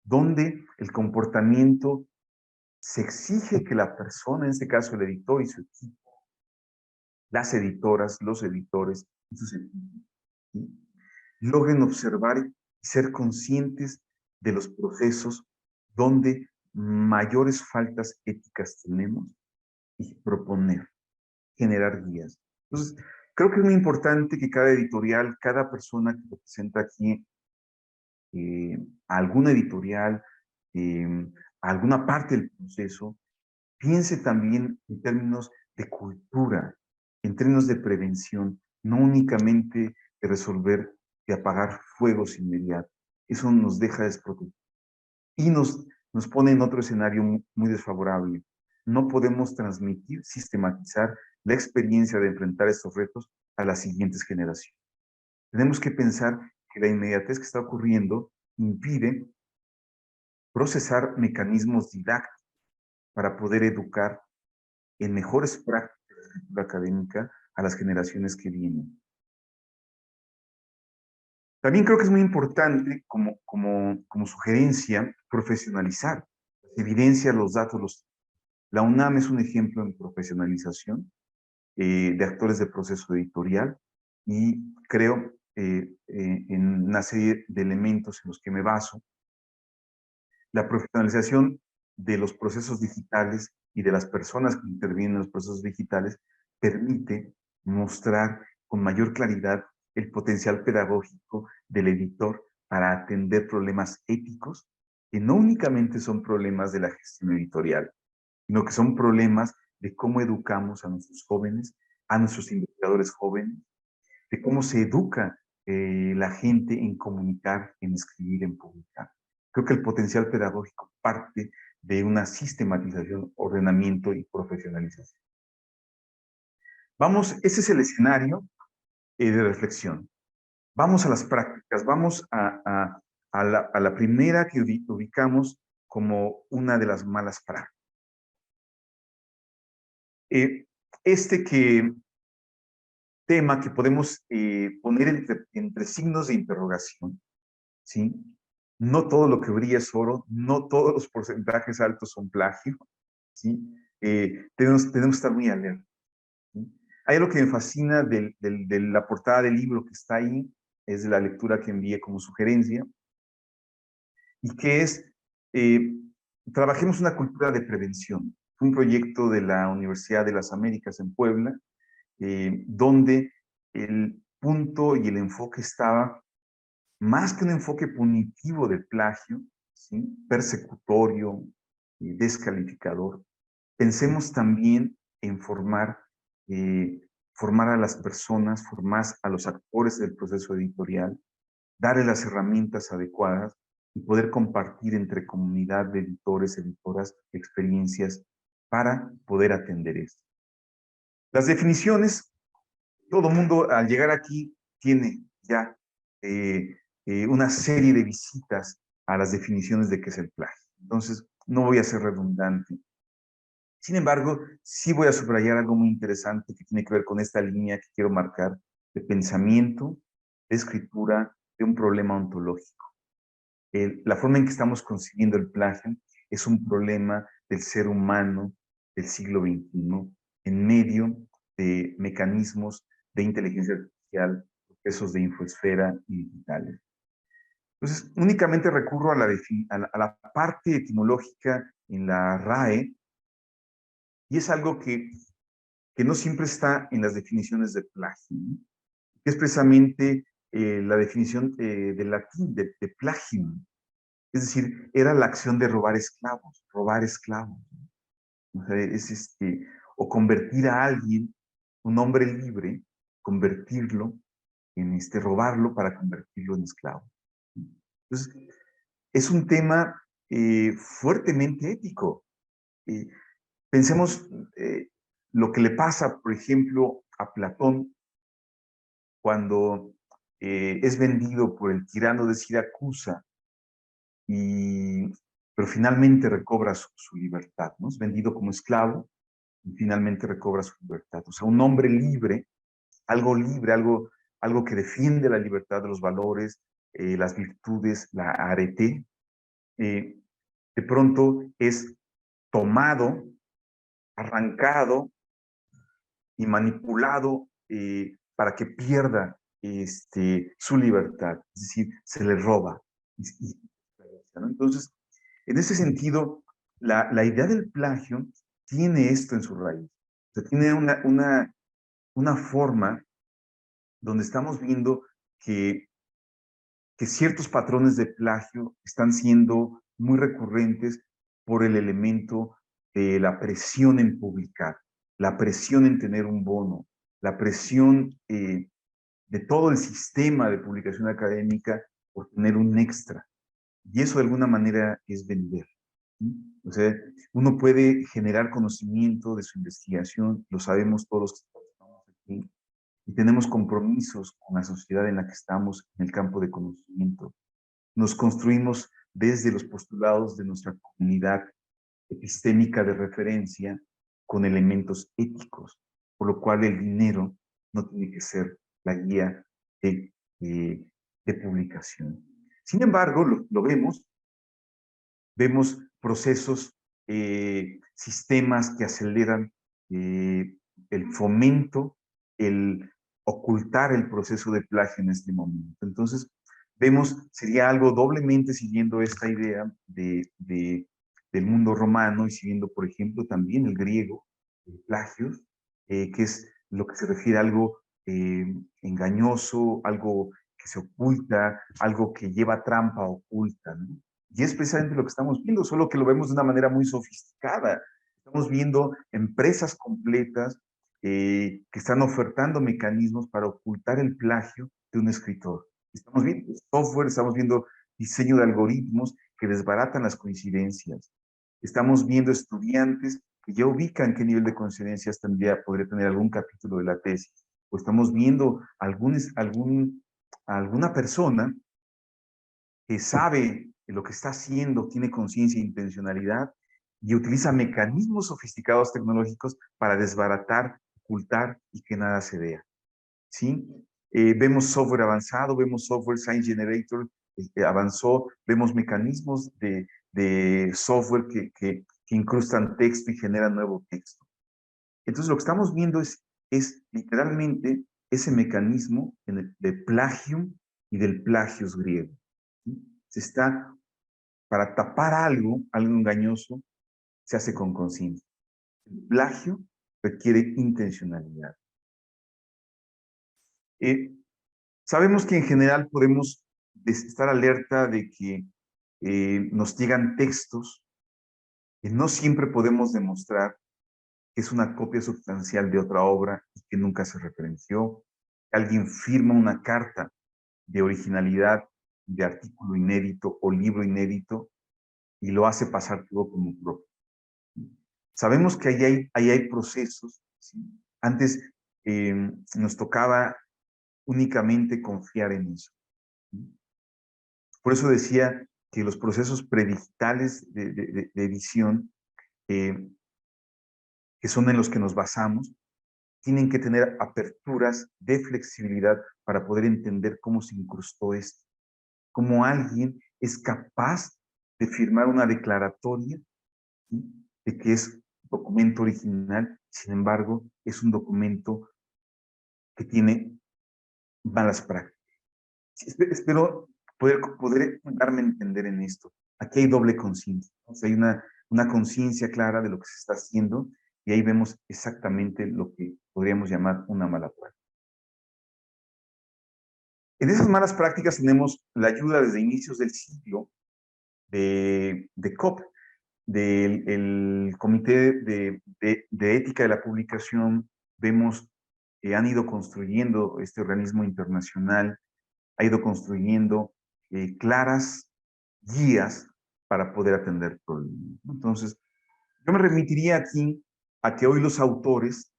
donde el comportamiento se exige que la persona, en este caso el editor y su equipo, las editoras, los editores y sus equipos, ¿sí?, logren observar y ser conscientes de los procesos donde mayores faltas éticas tenemos y proponer, generar guías. Entonces, creo que es muy importante que cada editorial, cada persona que representa aquí alguna editorial, alguna parte del proceso, piense también en términos de cultura, en términos de prevención, no únicamente de resolver, de apagar fuegos inmediatos. Eso nos deja desprotegidos y nos pone en otro escenario muy desfavorable. No podemos transmitir, sistematizar la experiencia de enfrentar estos retos a las siguientes generaciones. Tenemos que pensar que la inmediatez que está ocurriendo impide procesar mecanismos didácticos para poder educar en mejores prácticas de escritura académica a las generaciones que vienen. También creo que es muy importante, como sugerencia, profesionalizar las evidencias, los datos. La UNAM es un ejemplo en profesionalización de actores de proceso editorial y creo en una serie de elementos en los que me baso. La profesionalización de los procesos digitales y de las personas que intervienen en los procesos digitales permite mostrar con mayor claridad el potencial pedagógico del editor para atender problemas éticos que no únicamente son problemas de la gestión editorial, sino que son problemas de cómo educamos a nuestros jóvenes, a nuestros investigadores jóvenes, de cómo se educa la gente en comunicar, en escribir, en publicar. Creo que el potencial pedagógico parte de una sistematización, ordenamiento y profesionalización. Vamos, ese es el escenario de reflexión. Vamos a las prácticas, vamos a la primera que ubicamos como una de las malas prácticas. Este tema que podemos poner entre signos de interrogación, ¿sí? No todo lo que brilla es oro, no todos los porcentajes altos son plagio, ¿sí? Tenemos que estar muy alerta, ¿sí? Hay algo que me fascina de la portada del libro que está ahí, es de la lectura que envié como sugerencia, y que es, trabajemos una cultura de prevención. Fue un proyecto de la Universidad de las Américas en Puebla, donde el punto y el enfoque estaba más que un enfoque punitivo del plagio, ¿sí? Persecutorio, descalificador. Pensemos también en formar a las personas, formar a los actores del proceso editorial, darle las herramientas adecuadas y poder compartir entre comunidad de editores, editoras, experiencias para poder atender esto. Las definiciones, todo mundo al llegar aquí tiene ya una serie de visitas a las definiciones de qué es el plagio. Entonces, no voy a ser redundante. Sin embargo, sí voy a subrayar algo muy interesante que tiene que ver con esta línea que quiero marcar de pensamiento, de escritura, de un problema ontológico. La forma en que estamos concibiendo el plagio es un problema del ser humano del siglo XXI en medio de mecanismos de inteligencia artificial, procesos de infosfera y digitales. Entonces, únicamente recurro a la parte etimológica en la RAE, y es algo que no siempre está en las definiciones de plagio, ¿no? Que es precisamente la definición del latín de plagium. Es decir, era la acción de robar esclavos, robar esclavos. O sea, es o convertir a alguien, un hombre libre, convertirlo en robarlo para convertirlo en esclavo. Entonces, es un tema fuertemente ético. Pensemos lo que le pasa, por ejemplo, a Platón cuando es vendido por el tirano de Siracusa, pero finalmente recobra su libertad, ¿no? Es vendido como esclavo y finalmente recobra su libertad. O sea, un hombre libre, algo que defiende la libertad de los valores, las virtudes, la arete, de pronto es tomado, arrancado y manipulado para que pierda su libertad, es decir, se le roba. ¿No? Entonces, en ese sentido, la idea del plagio tiene esto en su raíz. O sea, tiene una forma donde estamos viendo que ciertos patrones de plagio están siendo muy recurrentes por el elemento de la presión en publicar, la presión en tener un bono, la presión de todo el sistema de publicación académica por tener un extra. Y eso de alguna manera es vender, ¿sí? O sea, uno puede generar conocimiento de su investigación, lo sabemos todos los que estamos aquí, y tenemos compromisos con la sociedad en la que estamos en el campo de conocimiento. Nos construimos desde los postulados de nuestra comunidad epistémica de referencia con elementos éticos, por lo cual el dinero no tiene que ser la guía de publicación. Sin embargo, lo vemos procesos, sistemas que aceleran el fomento, el ocultar el proceso de plagio en este momento. Entonces, sería algo doblemente siguiendo esta idea del mundo romano y siguiendo, por ejemplo, también el griego, plagios, que es lo que se refiere a algo engañoso, algo que se oculta, algo que lleva trampa oculta, ¿no? Y es precisamente lo que estamos viendo, solo que lo vemos de una manera muy sofisticada. Estamos viendo empresas completas que están ofertando mecanismos para ocultar el plagio de un escritor. Estamos viendo software, estamos viendo diseño de algoritmos que desbaratan las coincidencias. Estamos viendo estudiantes que ya ubican qué nivel de coincidencias podría tener algún capítulo de la tesis. O estamos viendo algún a alguna persona que sabe lo que está haciendo, tiene conciencia e intencionalidad y utiliza mecanismos sofisticados tecnológicos para desbaratar, ocultar y que nada se vea. ¿Sí? Vemos software avanzado, vemos software Science Generator avanzó, vemos mecanismos de software que incrustan texto y generan nuevo texto. Entonces lo que estamos viendo es literalmente ese mecanismo de plagium y del plagios griego. ¿Sí? Se está, para tapar algo engañoso, se hace con conciencia. El plagio requiere intencionalidad. Sabemos que en general podemos estar alerta de que nos llegan textos que no siempre podemos demostrar que es una copia sustancial de otra obra y que nunca se referenció. Alguien firma una carta de originalidad, de artículo inédito o libro inédito y lo hace pasar todo como propio. Sabemos que ahí hay procesos. ¿Sí? Antes nos tocaba únicamente confiar en eso. ¿Sí? Por eso decía que los procesos predigitales de edición, que son en los que nos basamos, tienen que tener aperturas de flexibilidad para poder entender cómo se incrustó esto. Cómo alguien es capaz de firmar una declaratoria, ¿sí? De que es un documento original, sin embargo, es un documento que tiene malas prácticas. Espero poder darme a entender en esto. Aquí hay doble conciencia. O sea, hay una conciencia clara de lo que se está haciendo y ahí vemos exactamente lo que podríamos llamar una mala práctica. En esas malas prácticas tenemos la ayuda desde inicios del siglo de COP, del Comité de Ética de la Publicación. Vemos que han ido construyendo este organismo internacional, ha ido construyendo claras guías para poder atender problemas. Entonces, yo me remitiría aquí a que hoy los autores,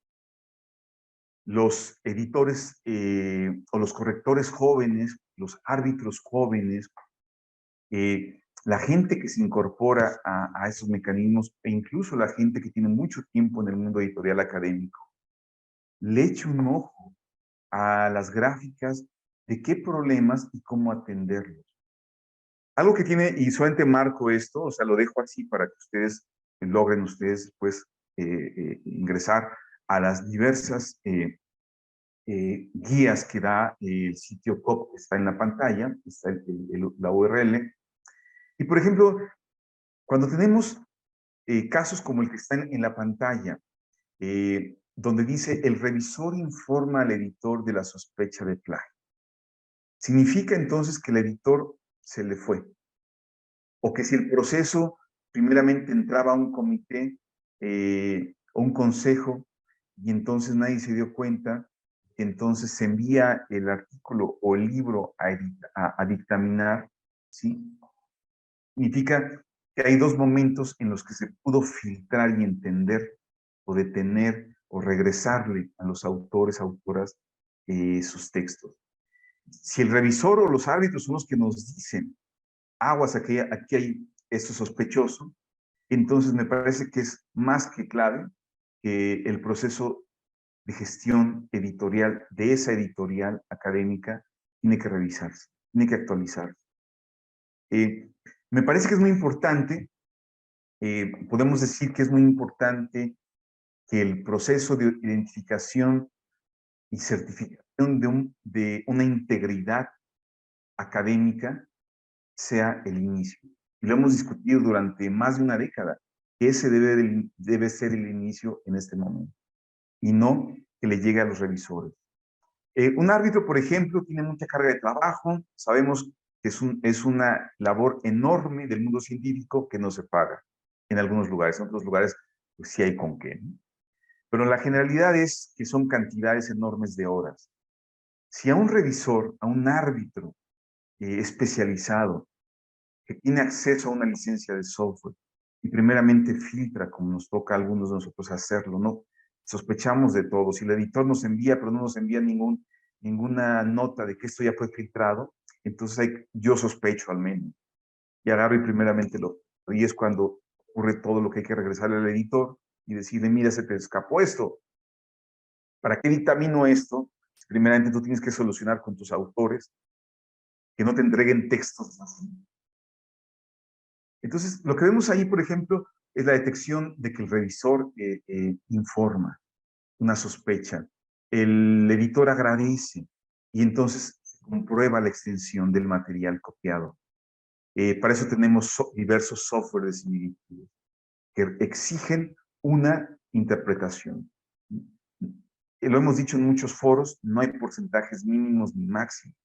los editores o los correctores jóvenes, los árbitros jóvenes, la gente que se incorpora a esos mecanismos e incluso la gente que tiene mucho tiempo en el mundo editorial académico, le eche un ojo a las gráficas de qué problemas y cómo atenderlos. Algo que tiene, y solamente marco esto, o sea, lo dejo así para que ustedes logren ustedes después ingresar a las diversas guías que da el sitio COP, que está en la pantalla, está la URL. Y por ejemplo, cuando tenemos casos como el que está en la pantalla, donde dice el revisor informa al editor de la sospecha de plagio, significa entonces que el editor se le fue. O que si el proceso primeramente entraba a un comité o un consejo y entonces nadie se dio cuenta, entonces se envía el artículo o el libro a dictaminar, ¿sí? Significa que hay dos momentos en los que se pudo filtrar y entender o detener o regresarle a los autores, autoras sus textos. Si el revisor o los árbitros son los que nos dicen aguas, aquí hay esto sospechoso, entonces me parece que es más que clave que el proceso de gestión editorial de esa editorial académica tiene que revisarse, tiene que actualizarse. Me parece que es muy importante, podemos decir que es muy importante que el proceso de identificación y certificación de una integridad académica sea el inicio. Y lo hemos discutido durante más de una década, que ese debe ser el inicio en este momento, y no que le llegue a los revisores. Un árbitro, por ejemplo, tiene mucha carga de trabajo, sabemos que es una labor enorme del mundo científico que no se paga en algunos lugares, en otros lugares pues sí hay con qué, ¿no? Pero la generalidad es que son cantidades enormes de horas. Si a un revisor, a un árbitro especializado, que tiene acceso a una licencia de software y primeramente filtra, como nos toca a algunos de nosotros hacerlo, ¿no? Sospechamos de todo. Si el editor nos envía, pero no nos envía ninguna nota de que esto ya fue filtrado, entonces yo sospecho al menos. Y agarro y primeramente y es cuando ocurre todo lo que hay que regresarle al editor y decirle, mira, se te escapó esto. ¿Para qué dictamino esto? Primeramente tú tienes que solucionar con tus autores que no te entreguen textos así. Entonces, lo que vemos ahí, por ejemplo, es la detección de que el revisor informa una sospecha. El editor agradece y entonces comprueba la extensión del material copiado. Para eso tenemos diversos software de similitud que exigen una interpretación. Lo hemos dicho en muchos foros, no hay porcentajes mínimos ni máximos.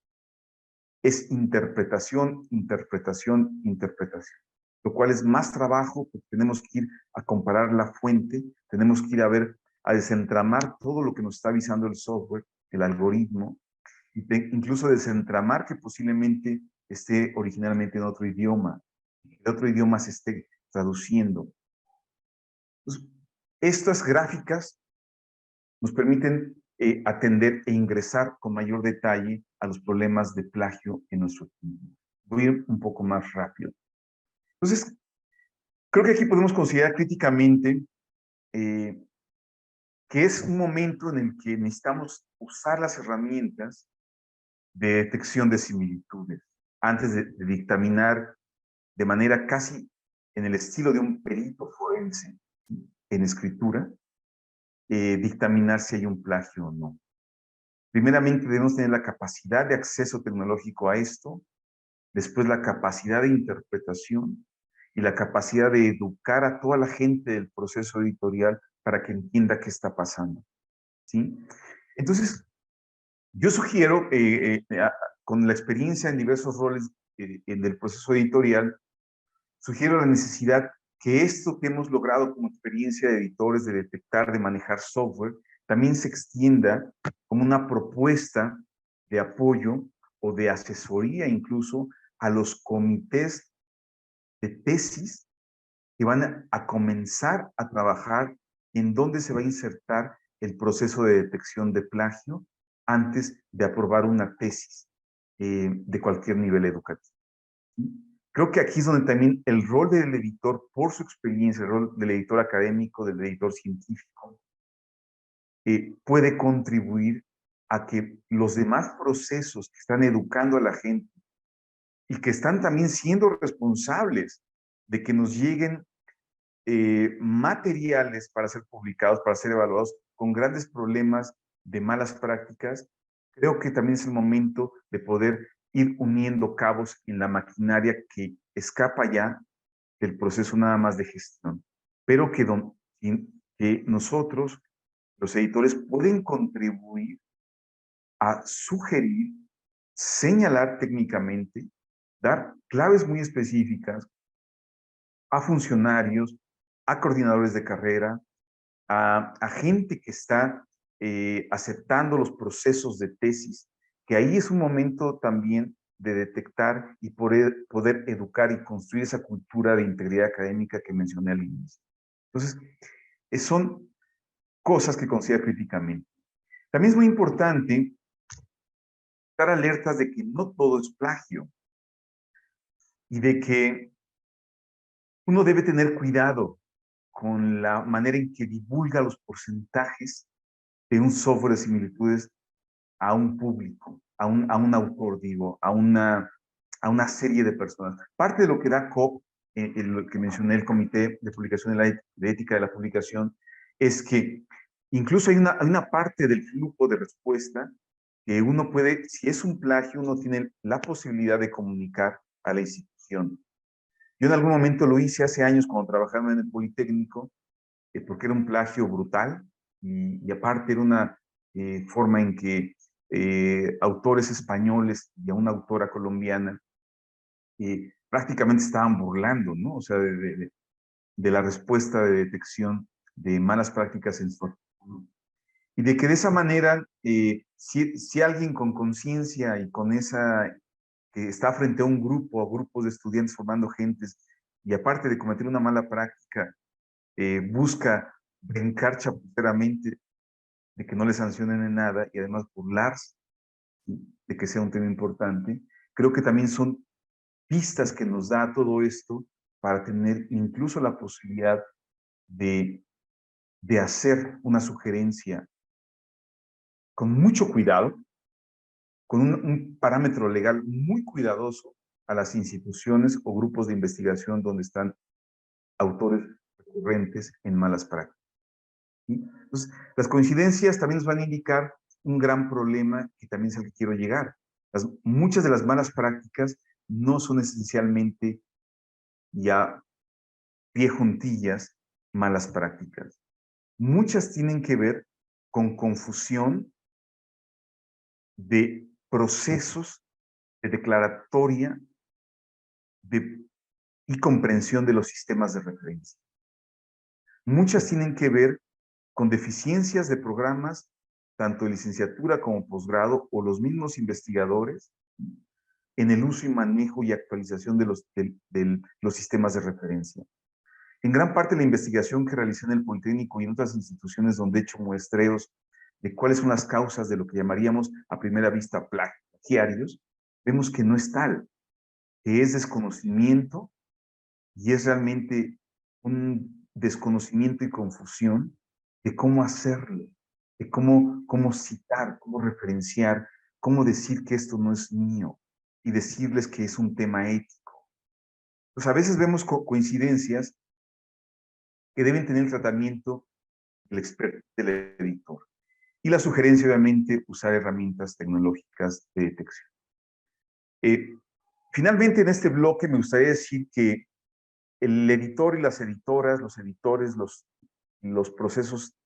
Es interpretación, interpretación, interpretación. Lo cual es más trabajo, porque tenemos que ir a comparar la fuente, tenemos que ir a ver, a desentramar todo lo que nos está avisando el software, el algoritmo, incluso desentramar que posiblemente esté originalmente en otro idioma, el otro idioma se esté traduciendo. Entonces, estas gráficas nos permiten atender e ingresar con mayor detalle a los problemas de plagio en nuestro equipo. Voy a ir un poco más rápido. Entonces, creo que aquí podemos considerar críticamente que es un momento en el que necesitamos usar las herramientas de detección de similitudes antes de dictaminar de manera casi en el estilo de un perito forense en escritura, dictaminar si hay un plagio o no. Primeramente debemos tener la capacidad de acceso tecnológico a esto, después la capacidad de interpretación y la capacidad de educar a toda la gente del proceso editorial para que entienda qué está pasando, ¿sí? Entonces, yo sugiero, con la experiencia en diversos roles en el proceso editorial, sugiero la necesidad que esto que hemos logrado como experiencia de editores, de detectar, de manejar software, también se extienda como una propuesta de apoyo o de asesoría incluso a los comités de tesis que van a comenzar a trabajar en dónde se va a insertar el proceso de detección de plagio antes de aprobar una tesis de cualquier nivel educativo. Creo que aquí es donde también el rol del editor, por su experiencia, el rol del editor académico, del editor científico, puede contribuir a que los demás procesos que están educando a la gente y que están también siendo responsables de que nos lleguen materiales para ser publicados, para ser evaluados, con grandes problemas de malas prácticas, creo que también es el momento de poder ir uniendo cabos en la maquinaria que escapa ya del proceso nada más de gestión, pero que nosotros, los editores, pueden contribuir a sugerir, señalar técnicamente, dar claves muy específicas a funcionarios, a coordinadores de carrera, a gente que está aceptando los procesos de tesis, que ahí es un momento también de detectar y poder educar y construir esa cultura de integridad académica que mencioné al inicio. Entonces, son cosas que considero críticamente. También es muy importante estar alertas de que no todo es plagio y de que uno debe tener cuidado con la manera en que divulga los porcentajes de un software de similitudes a un público, a un autor, digo, a una serie de personas. Parte de lo que da COP, lo que mencioné, el Comité de Publicación de Ética de la Publicación, es que incluso hay una parte del flujo de respuesta que uno puede, si es un plagio, uno tiene la posibilidad de comunicar a la institución. Yo en algún momento lo hice hace años cuando trabajaba en el Politécnico, porque era un plagio brutal y aparte era una forma en que autores españoles y a una autora colombiana prácticamente estaban burlando, ¿no? O sea, de la respuesta de detección de malas prácticas en su artículo. Y de que de esa manera, si alguien con conciencia y con esa, que está frente a un grupo, a grupos de estudiantes formando gentes, y aparte de cometer una mala práctica, busca brincar chapuceramente de que no le sancionen en nada y además burlarse ¿sí? De que sea un tema importante. Creo que también son pistas que nos da todo esto para tener incluso la posibilidad de hacer una sugerencia con mucho cuidado, con un parámetro legal muy cuidadoso a las instituciones o grupos de investigación donde están autores recurrentes en malas prácticas. ¿Sí? Entonces, las coincidencias también nos van a indicar un gran problema que también es al que quiero llegar. Muchas de las malas prácticas no son esencialmente ya pie juntillas malas prácticas. Muchas tienen que ver con confusión de procesos de declaratoria y comprensión de los sistemas de referencia. Muchas tienen que ver con deficiencias de programas, tanto de licenciatura como posgrado, o los mismos investigadores, en el uso y manejo y actualización de los sistemas de referencia. En gran parte la investigación que realicé en el Politécnico y en otras instituciones donde he hecho muestreos de cuáles son las causas de lo que llamaríamos a primera vista plagiarios, vemos que no es tal, que es desconocimiento y es realmente un desconocimiento y confusión de cómo hacerlo, de cómo citar, cómo referenciar, cómo decir que esto no es mío y decirles que es un tema ético. Pues a veces vemos coincidencias que deben tener el tratamiento del experto, del editor. Y la sugerencia, obviamente, usar herramientas tecnológicas de detección. Finalmente, en este bloque me gustaría decir que el editor y las editoras, los editores, los procesos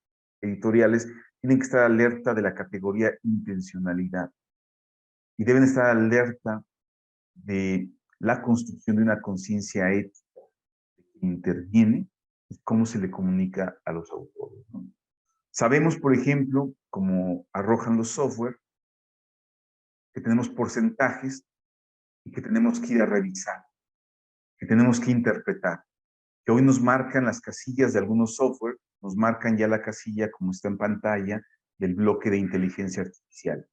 editoriales tienen que estar alerta de la categoría intencionalidad y deben estar alerta de la construcción de una conciencia ética que interviene y cómo se le comunica a los autores, ¿no? Sabemos, por ejemplo, como arrojan los software, que tenemos porcentajes y que tenemos que ir a revisar, que tenemos que interpretar, que hoy nos marcan las casillas de algunos software, nos marcan ya la casilla como está en pantalla del bloque de inteligencia artificial.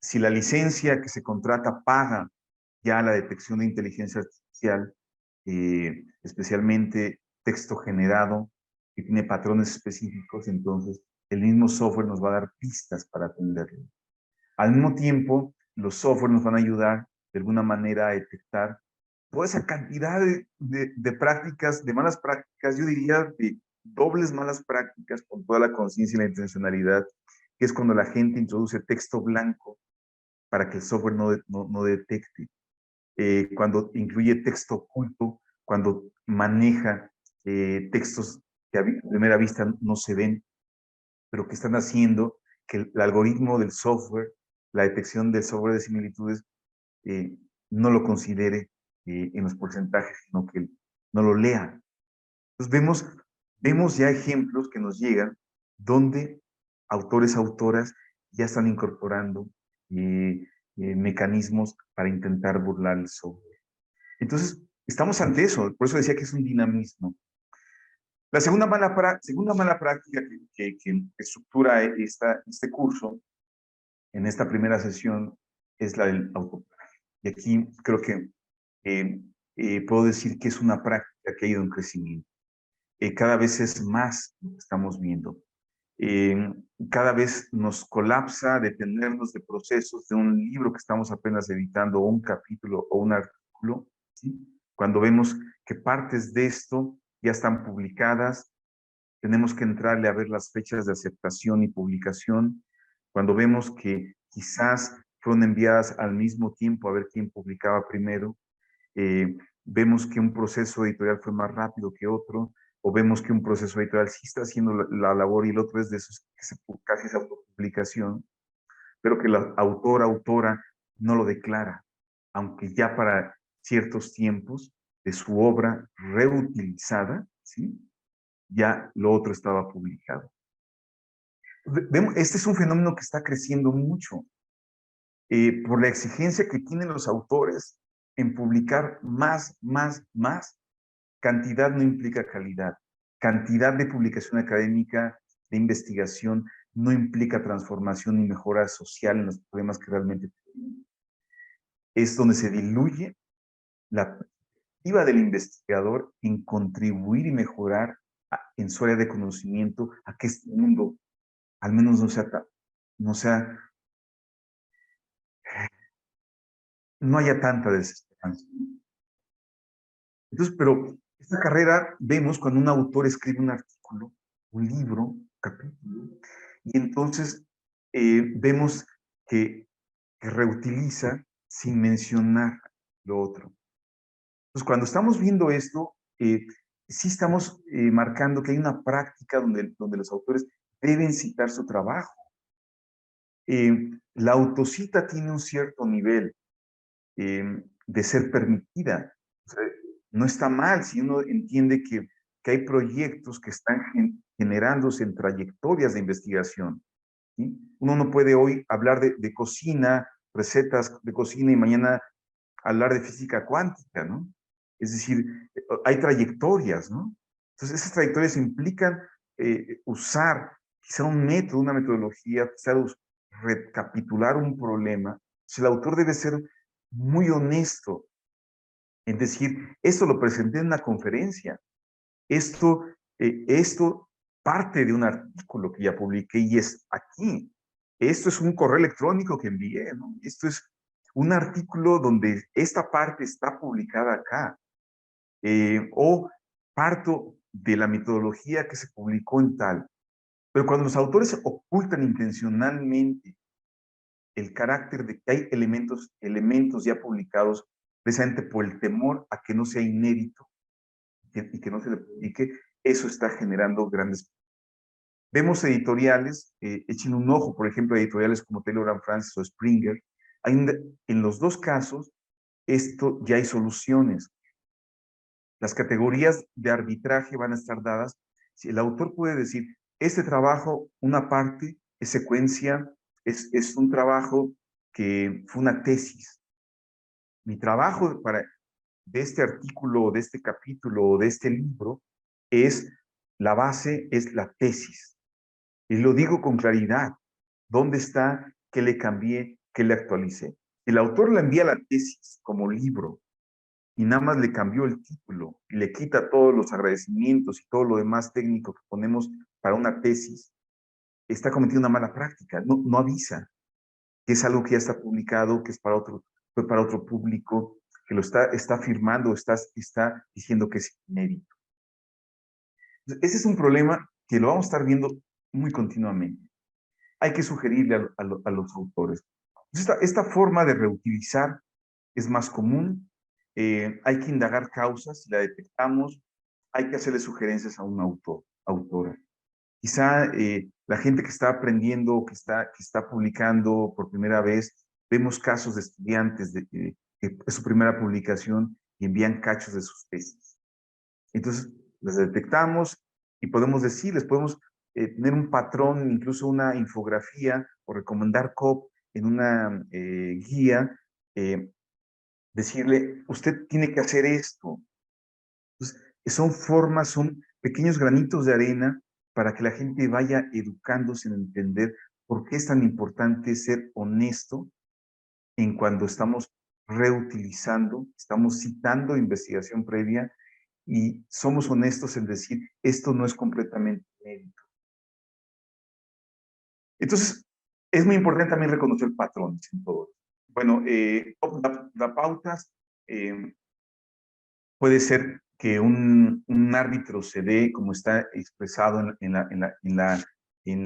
Si la licencia que se contrata paga ya la detección de inteligencia artificial, especialmente texto generado, que tiene patrones específicos, entonces el mismo software nos va a dar pistas para atenderlo. Al mismo tiempo, los software nos van a ayudar de alguna manera a detectar toda esa cantidad de prácticas, de malas prácticas, yo diría de dobles malas prácticas con toda la conciencia y la intencionalidad, que es cuando la gente introduce texto blanco para que el software no detecte, cuando incluye texto oculto, cuando maneja textos que a primera vista no se ven, pero que están haciendo que el algoritmo del software, la detección del software de similitudes, no lo considere en los porcentajes, sino que no lo lea. Entonces vemos ya ejemplos que nos llegan donde autores, autoras ya están incorporando mecanismos para intentar burlar el software. Entonces, estamos ante eso, por eso decía que es un dinamismo. La segunda mala práctica que estructura este curso en esta primera sesión es la del autoplagio. Y aquí creo que puedo decir que es una práctica que ha ido en crecimiento. Cada vez es más lo que estamos viendo. Cada vez nos colapsa detenernos de procesos de un libro que estamos apenas editando, o un capítulo o un artículo, ¿sí? Cuando vemos que partes de esto ya están publicadas, tenemos que entrarle a ver las fechas de aceptación y publicación. Cuando vemos que quizás fueron enviadas al mismo tiempo a ver quién publicaba primero, vemos que un proceso editorial fue más rápido que otro, o vemos que un proceso editorial sí está haciendo la labor y el otro es de esos que casi es autopublicación, pero que la autora no lo declara, aunque ya para ciertos tiempos de su obra reutilizada, ¿sí? Ya lo otro estaba publicado. Este es un fenómeno que está creciendo mucho por la exigencia que tienen los autores en publicar más. Cantidad no implica calidad. Cantidad de publicación académica, de investigación, no implica transformación ni mejora social en los problemas que realmente tenemos. Es donde se diluye la perspectiva del investigador en contribuir y mejorar en su área de conocimiento a que este mundo al menos no haya tanta desesperanza. Entonces, pero esta carrera vemos cuando un autor escribe un artículo, un libro, un capítulo, y entonces vemos que reutiliza sin mencionar lo otro. Entonces, cuando estamos viendo esto, sí estamos marcando que hay una práctica donde los autores deben citar su trabajo. La autocita tiene un cierto nivel de ser permitida. O sea, no está mal si uno entiende que hay proyectos que están generándose en trayectorias de investigación. ¿Sí? Uno no puede hoy hablar de cocina, recetas de cocina y mañana hablar de física cuántica, ¿no? Es decir, hay trayectorias, ¿no? Entonces, esas trayectorias implican usar quizá un método, una metodología, quizá recapitular un problema. Si el autor debe ser muy honesto en decir, esto lo presenté en una conferencia, esto parte de un artículo que ya publiqué y es aquí. Esto es un correo electrónico que envié, ¿no? Esto es un artículo donde esta parte está publicada acá. O parto de la metodología que se publicó en tal. Pero cuando los autores ocultan intencionalmente el carácter de que hay elementos ya publicados precisamente por el temor a que no sea inédito y que no se le publique, eso está generando grandes. Vemos editoriales, echen un ojo, por ejemplo, editoriales como Taylor & Francis o Springer. En los dos casos, esto ya hay soluciones. Las categorías de arbitraje van a estar dadas. Si el autor puede decir, este trabajo, una parte, es secuencia, es un trabajo que fue una tesis. Mi trabajo de este artículo, de este capítulo, de este libro, la base es la tesis. Y lo digo con claridad. ¿Dónde está? ¿Qué le cambié? ¿Qué le actualicé? El autor le envía la tesis como libro y nada más le cambió el título y le quita todos los agradecimientos y todo lo demás técnico que ponemos para una tesis, está cometiendo una mala práctica. No avisa que es algo que ya está publicado, que es fue para otro público, que lo está firmando, está diciendo que es inédito. Ese es un problema que lo vamos a estar viendo muy continuamente. Hay que sugerirle a los autores. Esta forma de reutilizar es más común. Hay que indagar causas, si la detectamos, hay que hacerle sugerencias a un autora. Quizá la gente que está aprendiendo, que está publicando por primera vez, vemos casos de estudiantes que es su primera publicación y envían cachos de sus tesis. Entonces, las detectamos y podemos decirles, podemos tener un patrón, incluso una infografía o recomendar COP en una guía, decirle, usted tiene que hacer esto. Entonces, son pequeños granitos de arena para que la gente vaya educándose en entender por qué es tan importante ser honesto en cuando estamos reutilizando, estamos citando investigación previa y somos honestos en decir, esto no es completamente inédito. Entonces, es muy importante también reconocer patrones en todo. Bueno, la pautas puede ser que un árbitro se dé, como está expresado en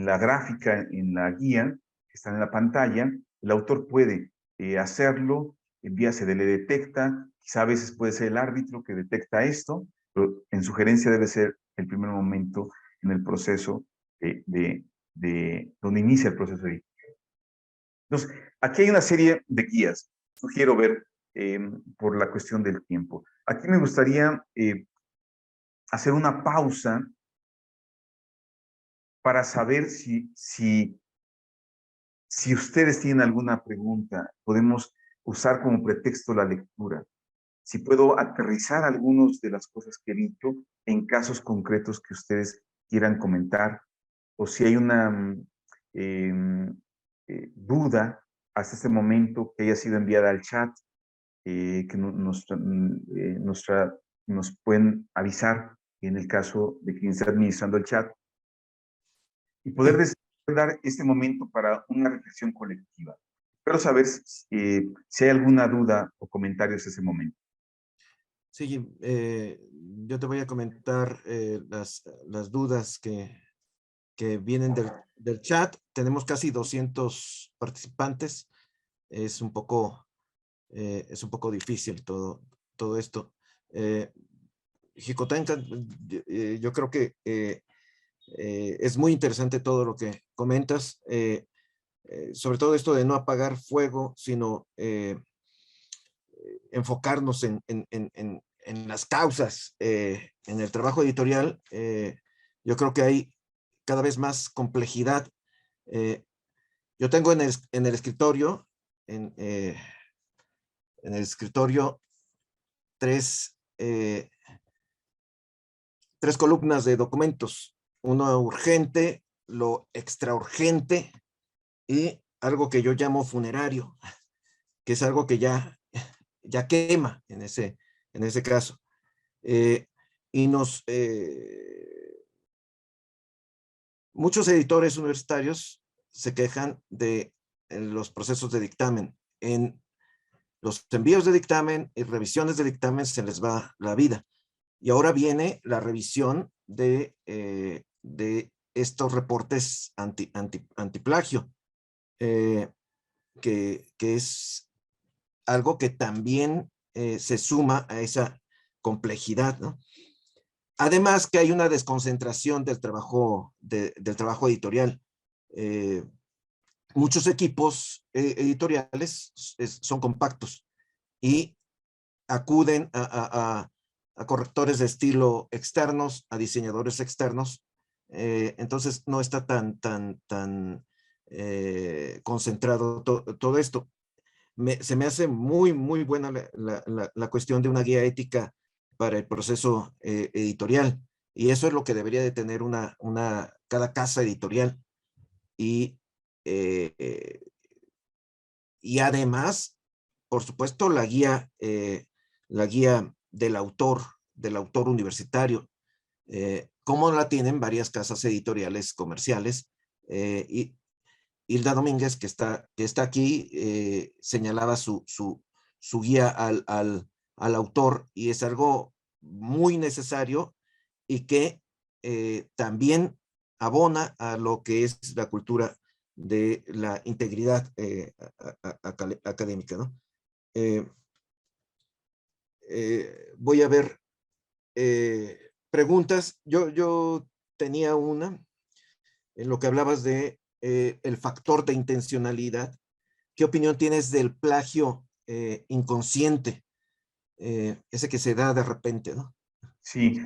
la gráfica, en la guía, que está en la pantalla. El autor puede hacerlo, se le detecta, quizá a veces puede ser el árbitro que detecta esto, pero en sugerencia debe ser el primer momento en el proceso donde inicia el proceso de. Entonces, aquí hay una serie de guías. Sugiero ver por la cuestión del tiempo. Aquí me gustaría hacer una pausa para saber si ustedes tienen alguna pregunta. Podemos usar como pretexto la lectura. Si puedo aterrizar algunas de las cosas que he dicho en casos concretos que ustedes quieran comentar, o si hay duda hasta este momento que haya sido enviada al chat, que nos pueden avisar en el caso de quien esté administrando el chat, y poder dar este momento para una reflexión colectiva. Espero saber si hay alguna duda o comentarios en ese momento. Sí, yo te voy a comentar las dudas que vienen del chat. Tenemos casi 200 participantes. Es un poco difícil todo esto. Jicotenca, yo creo que es muy interesante todo lo que comentas, sobre todo esto de no apagar fuego, sino enfocarnos en las causas, en el trabajo editorial. Yo creo que hay cada vez más complejidad. Yo tengo en el escritorio, en el escritorio, tres columnas de documentos: uno urgente, lo extraurgente y algo que yo llamo funerario, que es algo que ya quema en ese caso. Y muchos editores universitarios se quejan de los procesos de dictamen. En los envíos de dictamen y revisiones de dictamen se les va la vida. Y ahora viene la revisión de estos reportes antiplagio, que es algo que también se suma a esa complejidad, ¿no? Además que hay una desconcentración del trabajo editorial. Muchos equipos editoriales son compactos y acuden a correctores de estilo externos, a diseñadores externos. Entonces no está tan concentrado todo esto. Se me hace muy buena la cuestión de una guía ética para el proceso editorial, y eso es lo que debería de tener cada casa editorial. Y además, por supuesto, la guía del autor universitario, como la tienen varias casas editoriales comerciales. Y Hilda Domínguez, que está aquí, señalaba su guía al autor, y es algo muy necesario y que también abona a lo que es la cultura de la integridad académica, ¿no? Voy a ver preguntas. Yo tenía una en lo que hablabas de el factor de intencionalidad. ¿Qué opinión tienes del plagio inconsciente? Ese que se da de repente, ¿no? Sí,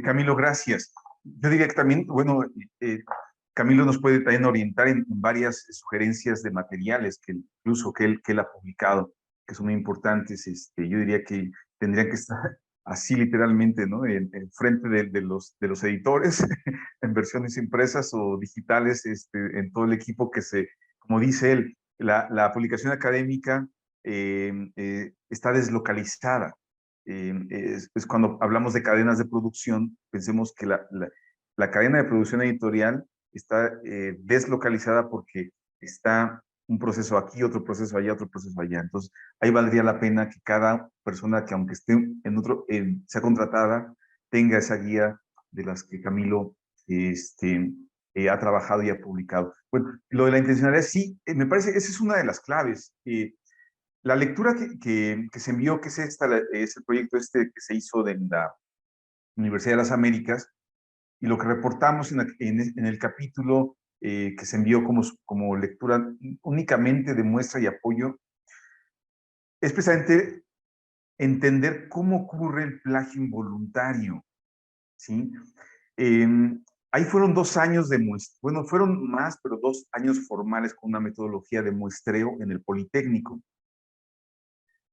Camilo, gracias. Yo diría que también, bueno, Camilo nos puede también orientar en varias sugerencias de materiales que incluso que él ha publicado, que son muy importantes. Yo diría que tendrían que estar así literalmente, ¿no? En frente de los editores, en versiones impresas o digitales, en todo el equipo como dice él, la publicación académica está deslocalizada. Es cuando hablamos de cadenas de producción, pensemos que la cadena de producción editorial está deslocalizada porque está un proceso aquí, otro proceso allá, otro proceso allá. Entonces, ahí valdría la pena que cada persona que aunque esté sea contratada, tenga esa guía de las que Camilo ha trabajado y ha publicado. Bueno, lo de la intencionalidad, sí, me parece que esa es una de las claves. La lectura que se envió, que es es el proyecto que se hizo de la Universidad de las Américas, y lo que reportamos en el capítulo que se envió como lectura únicamente de muestra y apoyo, es precisamente entender cómo ocurre el plagio involuntario, ¿sí? Ahí fueron 2 años de muestreo, bueno, fueron más, pero 2 años formales con una metodología de muestreo en el Politécnico,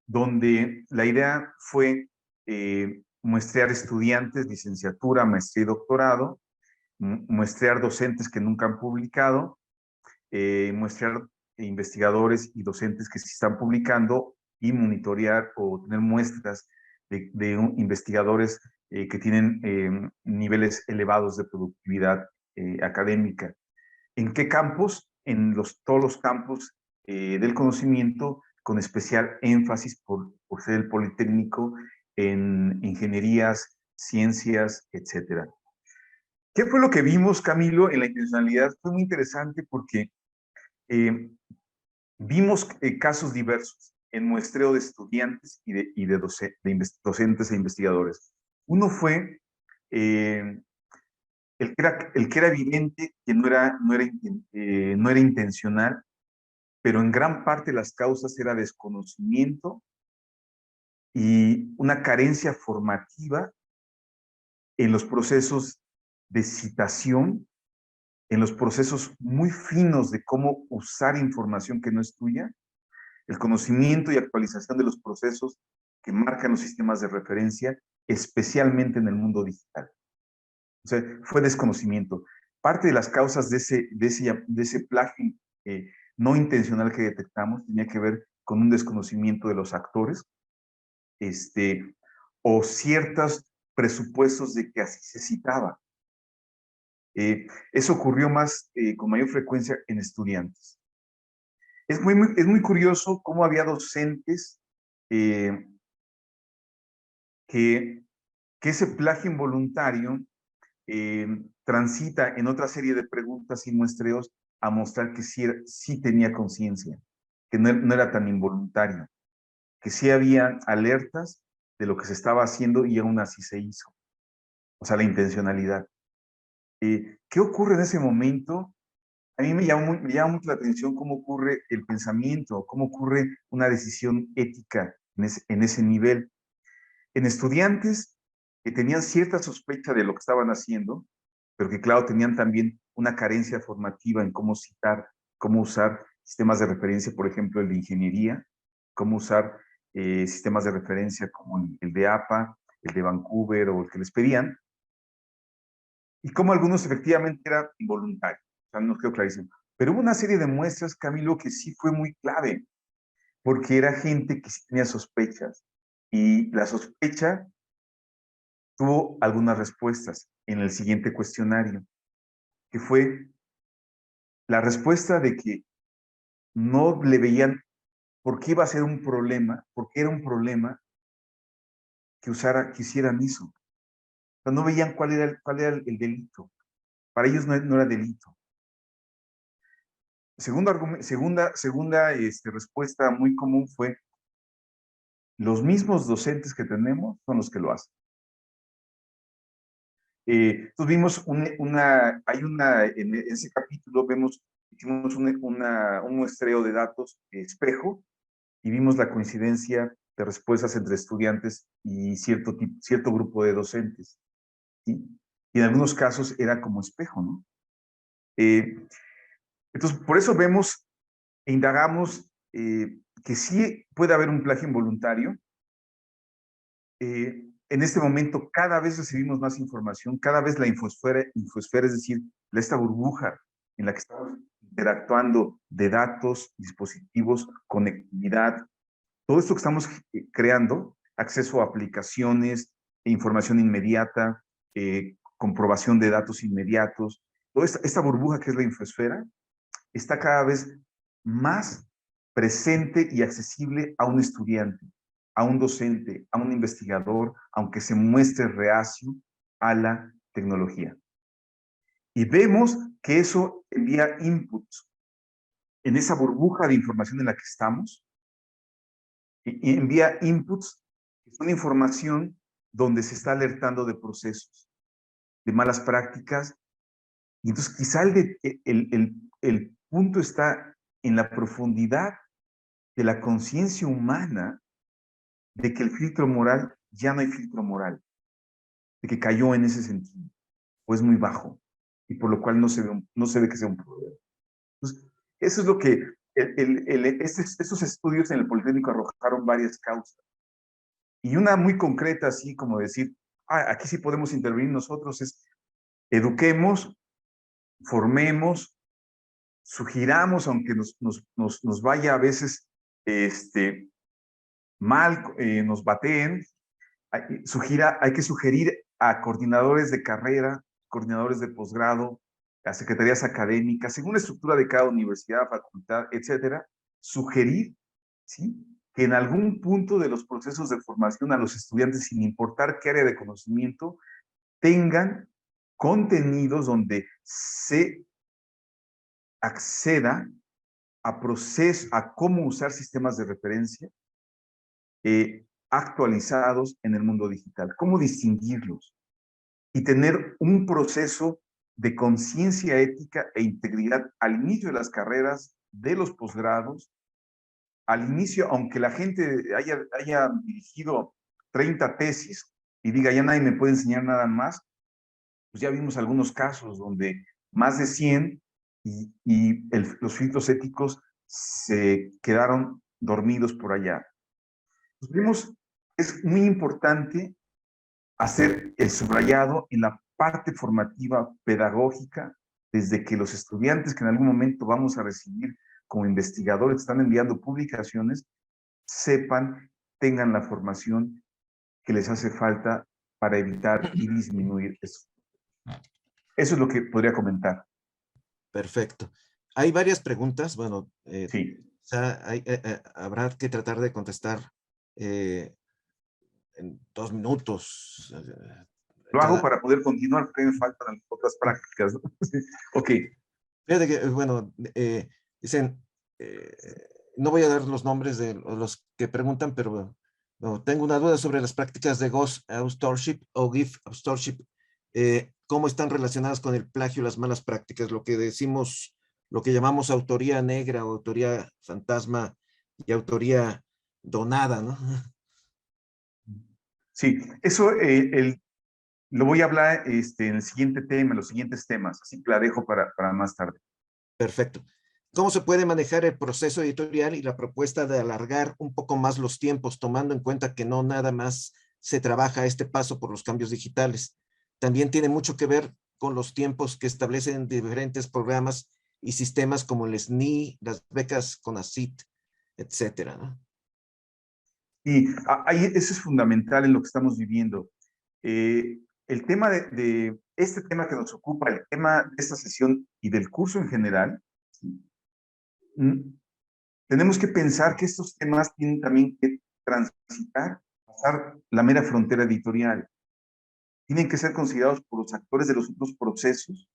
donde la idea fue muestrear estudiantes, licenciatura, maestría y doctorado, muestrear docentes que nunca han publicado muestrear investigadores y docentes que se están publicando y monitorear o tener muestras de investigadores que tienen niveles elevados de productividad académica. ¿En qué campos? En todos los campos del conocimiento, con especial énfasis por ser el Politécnico en ingenierías, ciencias, etcétera. ¿Qué fue lo que vimos, Camilo, en la intencionalidad? Fue muy interesante porque vimos casos diversos en muestreo de estudiantes y de docentes e investigadores. Uno fue el que era evidente que no era intencional, pero en gran parte las causas era desconocimiento y una carencia formativa en los procesos de citación, en los procesos muy finos de cómo usar información que no es tuya, el conocimiento y actualización de los procesos que marcan los sistemas de referencia, especialmente en el mundo digital. O sea, fue desconocimiento. Parte de las causas de ese plagio no intencional que detectamos tenía que ver con un desconocimiento de los actores, o ciertos presupuestos de que así se citaba. Eso ocurrió con mayor frecuencia en estudiantes. Es muy curioso cómo había docentes que ese plagio involuntario transita en otra serie de preguntas y muestreos a mostrar que sí tenía conciencia, que no era tan involuntario, que sí había alertas de lo que se estaba haciendo y aún así se hizo. O sea, la intencionalidad. ¿Qué ocurre en ese momento? A mí me llama mucho la atención cómo ocurre el pensamiento, cómo ocurre una decisión ética en ese nivel. En estudiantes que tenían cierta sospecha de lo que estaban haciendo, pero que claro, tenían también una carencia formativa en cómo citar, cómo usar sistemas de referencia, por ejemplo, el de ingeniería, cómo usar sistemas de referencia como el de APA, el de Vancouver o el que les pedían, y cómo algunos efectivamente eran involuntarios. O sea, no quedó clarísimo. Pero hubo una serie de muestras, Camilo, que sí fue muy clave, porque era gente que sí tenía sospechas, y la sospecha tuvo algunas respuestas en el siguiente cuestionario, que fue la respuesta de que no le veían por qué iba a ser un problema, por qué era un problema que hicieran eso. O sea, no veían cuál era el delito. Para ellos no era delito. Segunda respuesta muy común fue: los mismos docentes que tenemos son los que lo hacen. Tuvimos en ese capítulo hicimos un muestreo de datos espejo y vimos la coincidencia de respuestas entre estudiantes y cierto grupo de docentes. ¿Sí? Y en algunos casos era como espejo, ¿no? Entonces, por eso vemos e indagamos que sí puede haber un plagio involuntario. En este momento cada vez recibimos más información, cada vez la infosfera, es decir, esta burbuja en la que estamos interactuando de datos, dispositivos, conectividad, todo esto que estamos creando, acceso a aplicaciones, información inmediata, comprobación de datos inmediatos, toda esta burbuja que es la infosfera, está cada vez más presente y accesible a un estudiante, a un docente, a un investigador, aunque se muestre reacio a la tecnología. Y vemos que eso envía inputs en esa burbuja de información en la que estamos, y envía inputs que son información donde se está alertando de procesos, de malas prácticas. Y entonces quizá el punto está en la profundidad de la conciencia humana, de que el filtro moral, ya no hay filtro moral, de que cayó en ese sentido, o es muy bajo, y por lo cual no se ve que sea un problema. Entonces, eso es lo que estos estudios en el Politécnico arrojaron varias causas. Y una muy concreta, así como decir, aquí sí podemos intervenir nosotros, es eduquemos, formemos, sugiramos, aunque nos vaya a veces mal, nos bateen, hay que sugerir a coordinadores de carrera, coordinadores de posgrado, a secretarías académicas, según la estructura de cada universidad, facultad, etcétera, sugerir, ¿sí?, que en algún punto de los procesos de formación a los estudiantes, sin importar qué área de conocimiento, tengan contenidos donde se acceda a cómo usar sistemas de referencia actualizados en el mundo digital, cómo distinguirlos y tener un proceso de conciencia ética e integridad al inicio de las carreras, de los posgrados, al inicio, aunque la gente haya dirigido 30 tesis y diga, ya nadie me puede enseñar nada más, pues ya vimos algunos casos donde más de 100 los filtros éticos se quedaron dormidos por allá. Pues vimos, es muy importante hacer el subrayado en la parte formativa pedagógica, desde que los estudiantes que en algún momento vamos a recibir como investigadores, están enviando publicaciones, sepan, tengan la formación que les hace falta para evitar y disminuir eso. Eso es lo que podría comentar. Perfecto. Hay varias preguntas. Bueno, Sí. o sea, habrá que tratar de contestar en 2 minutos. Lo hago para poder continuar, porque me faltan otras prácticas, ¿no? Ok. Fíjate que, bueno, dicen, no voy a dar los nombres de los que preguntan, pero bueno, tengo una duda sobre las prácticas de Ghost Authorship o GIF Authorship. ¿Cómo están relacionadas con el plagio y las malas prácticas? Lo que decimos, lo que llamamos autoría negra, o autoría fantasma y autoría donada, ¿no? Sí, eso lo voy a hablar en el siguiente tema, en los siguientes temas, así que la dejo para más tarde. Perfecto. ¿Cómo se puede manejar el proceso editorial y la propuesta de alargar un poco más los tiempos, tomando en cuenta que no nada más se trabaja a este paso por los cambios digitales? También tiene mucho que ver con los tiempos que establecen diferentes programas y sistemas como el SNI, las becas CONACYT, etcétera, ¿no? Y ahí eso es fundamental en lo que estamos viviendo. El tema de este tema que nos ocupa, el tema de esta sesión y del curso en general, ¿sí? Tenemos que pensar que estos temas tienen también que transitar, pasar la mera frontera editorial. Tienen que ser considerados por los actores de los otros procesos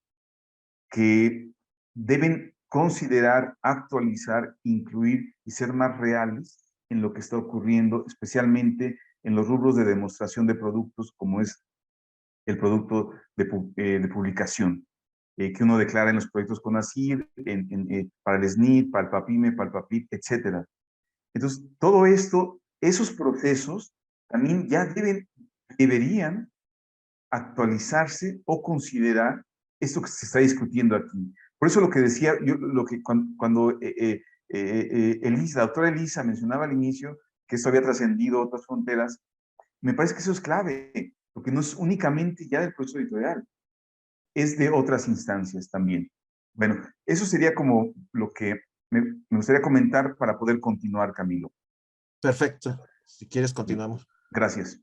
que deben considerar, actualizar, incluir y ser más reales en lo que está ocurriendo, especialmente en los rubros de demostración de productos, como es el producto de publicación, que uno declara en los proyectos CONACYT, para el SNIT, para el PAPIME, para el PAPIT, etc. Entonces, todo esto, esos procesos también ya deberían actualizarse o considerar esto que se está discutiendo aquí. Por eso lo que decía, yo, lo que cuando la doctora Elisa mencionaba al inicio que esto había trascendido otras fronteras, me parece que eso es clave, porque no es únicamente ya del proceso editorial, es de otras instancias también. Bueno, eso sería como lo que me gustaría comentar para poder continuar, Camilo. Perfecto. Si quieres, continuamos. Gracias.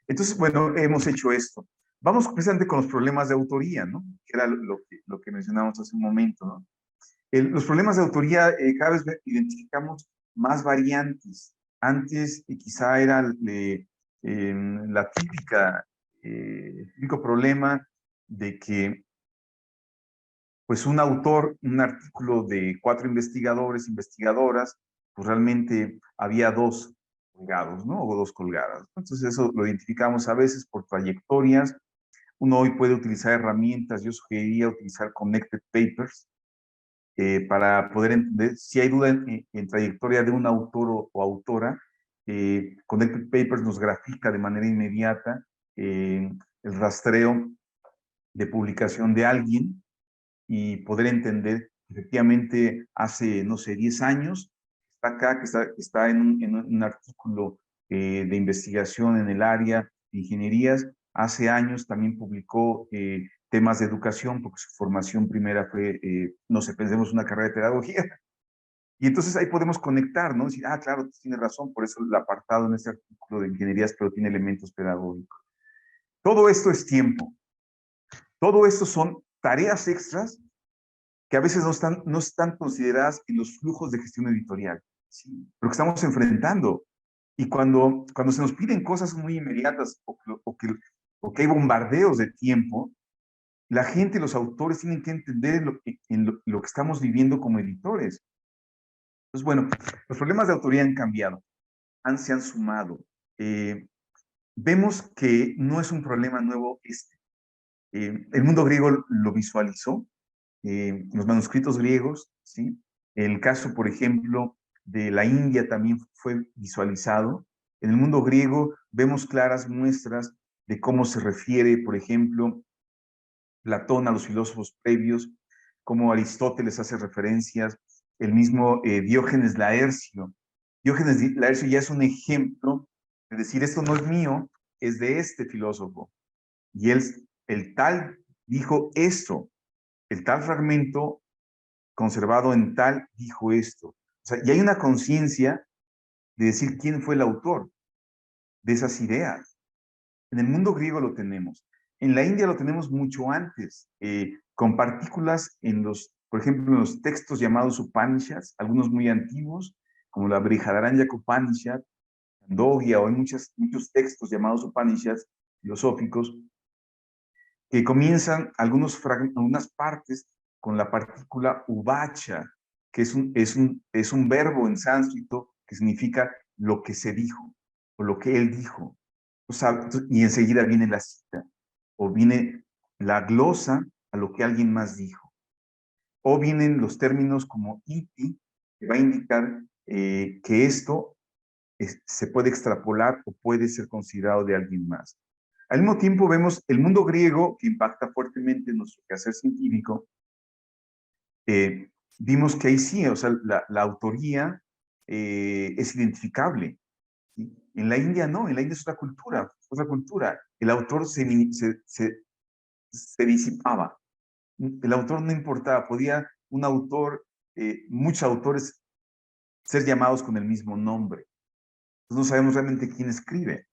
Entonces, bueno, hemos hecho esto. Vamos precisamente con los problemas de autoría, ¿no? Que era lo que mencionamos hace un momento, ¿no? Los problemas de autoría, cada vez identificamos más variantes. Antes quizá era la típica, el típico problema de que pues un autor, un artículo de 4 investigadores, investigadoras, pues realmente había 2 colgados, ¿no? O 2 colgadas. Entonces eso lo identificamos a veces por trayectorias. Uno hoy puede utilizar herramientas, yo sugeriría utilizar Connected Papers para poder entender si hay duda en trayectoria de un autor o autora. Connected Papers nos grafica de manera inmediata el rastreo de publicación de alguien y poder entender, efectivamente, hace, no sé, 10 años, está acá, que está en un artículo de investigación en el área de ingenierías, hace años también publicó temas de educación, porque su formación primera fue, no sé, pensemos una carrera de pedagogía. Y entonces ahí podemos conectar, ¿no? Decir, ah, claro, tiene razón, por eso el apartado en este artículo de ingenierías, pero tiene elementos pedagógicos. Todo esto es tiempo. Todo esto son tareas extras que a veces no están consideradas en los flujos de gestión editorial, ¿sí? Pero que estamos enfrentando. Y cuando se nos piden cosas muy inmediatas o que hay bombardeos de tiempo, la gente, los autores tienen que entender lo que estamos viviendo como editores. Entonces, bueno, los problemas de autoría han cambiado, se han sumado. Vemos que no es un problema nuevo este. El mundo griego lo visualizó, los manuscritos griegos, ¿sí? El caso, por ejemplo, de la India también fue visualizado. En el mundo griego vemos claras muestras de cómo se refiere, por ejemplo, Platón a los filósofos previos, cómo Aristóteles hace referencias, el mismo Diógenes Laercio. Diógenes Laercio ya es un ejemplo de decir, esto no es mío, es de este filósofo. Y el tal dijo esto, el tal fragmento conservado en tal dijo esto. O sea, y hay una conciencia de decir quién fue el autor de esas ideas. En el mundo griego lo tenemos. En la India lo tenemos mucho antes, con partículas por ejemplo, en los textos llamados Upanishads, algunos muy antiguos, como la Brihadaranyaka Upanishad, Chandogya, o hay muchos textos llamados Upanishads filosóficos, que comienzan algunas partes con la partícula uvacha, que es un verbo en sánscrito que significa lo que se dijo, o lo que él dijo. O sea, y enseguida viene la cita, o viene la glosa a lo que alguien más dijo. O vienen los términos como iti, que va a indicar que esto se puede extrapolar o puede ser considerado de alguien más. Al mismo tiempo vemos el mundo griego que impacta fuertemente en nuestro quehacer científico. Vimos que ahí sí, o sea, la autoría es identificable. ¿Sí? En la India no, en la India es otra cultura, otra cultura. El autor se disipaba. El autor no importaba, podía un autor, muchos autores ser llamados con el mismo nombre. Entonces no sabemos realmente quién escribe.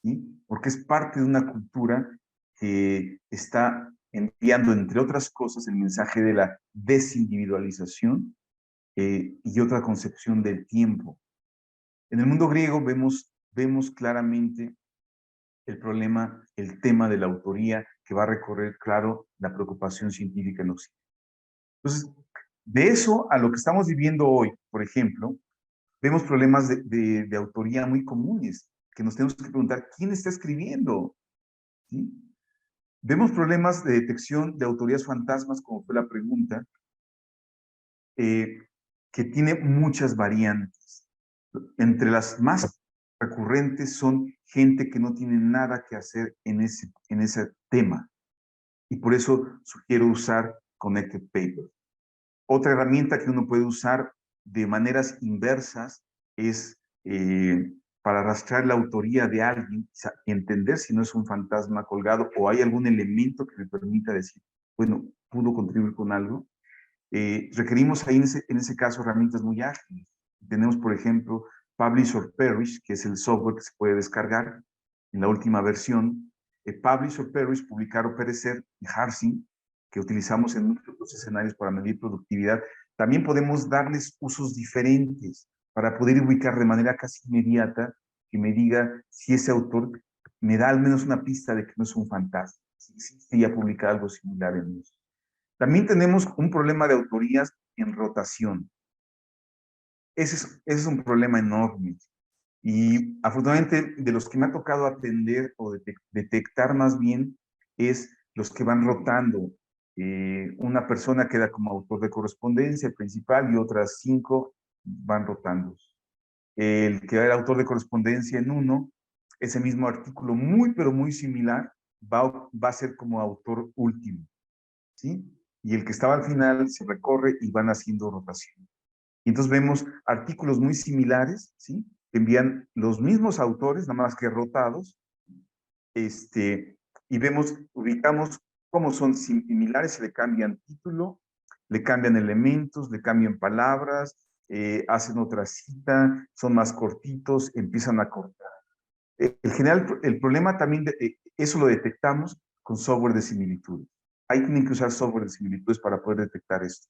¿Sí? Porque es parte de una cultura que está enviando, entre otras cosas, el mensaje de la desindividualización y otra concepción del tiempo. En el mundo griego vemos claramente el problema, el tema de la autoría que va a recorrer, claro, la preocupación científica en Occidente. Entonces, de eso a lo que estamos viviendo hoy, por ejemplo, vemos problemas de autoría muy comunes, que nos tenemos que preguntar, ¿quién está escribiendo? ¿Sí? Vemos problemas de detección de autorías fantasmas, como fue la pregunta, que tiene muchas variantes. Entre las más recurrentes son gente que no tiene nada que hacer en ese tema. Y por eso sugiero usar Connected Paper. Otra herramienta que uno puede usar de maneras inversas es para rastrear la autoría de alguien, entender si no es un fantasma colgado o hay algún elemento que me permita decir, bueno, pudo contribuir con algo. Requerimos ahí en ese caso herramientas muy ágiles. Tenemos, por ejemplo, Publish or Perish, que es el software que se puede descargar en la última versión. Publish or Perish, publicar o perecer, y Harsing, que utilizamos en muchos escenarios para medir productividad. También podemos darles usos diferentes para poder ubicar de manera casi inmediata que me diga si ese autor me da al menos una pista de que no es un fantasma, si ya publica algo similar en eso. También tenemos un problema de autorías en rotación. Ese es un problema enorme. Y afortunadamente de los que me ha tocado atender o detectar más bien es los que van rotando. Una persona queda como autor de correspondencia principal y otras 5 van rotando. El que era autor de correspondencia en uno, ese mismo artículo muy pero muy similar va a ser como autor último, ¿sí? Y el que estaba al final se recorre y van haciendo rotación. Y entonces vemos artículos muy similares, ¿sí? Que envían los mismos autores, nada más que rotados, y ubicamos cómo son similares, se le cambian título, le cambian elementos, le cambian palabras, hacen otra cita, son más cortitos, empiezan a cortar. En general, el problema también, eso lo detectamos con software de similitudes. Ahí tienen que usar software de similitudes para poder detectar esto.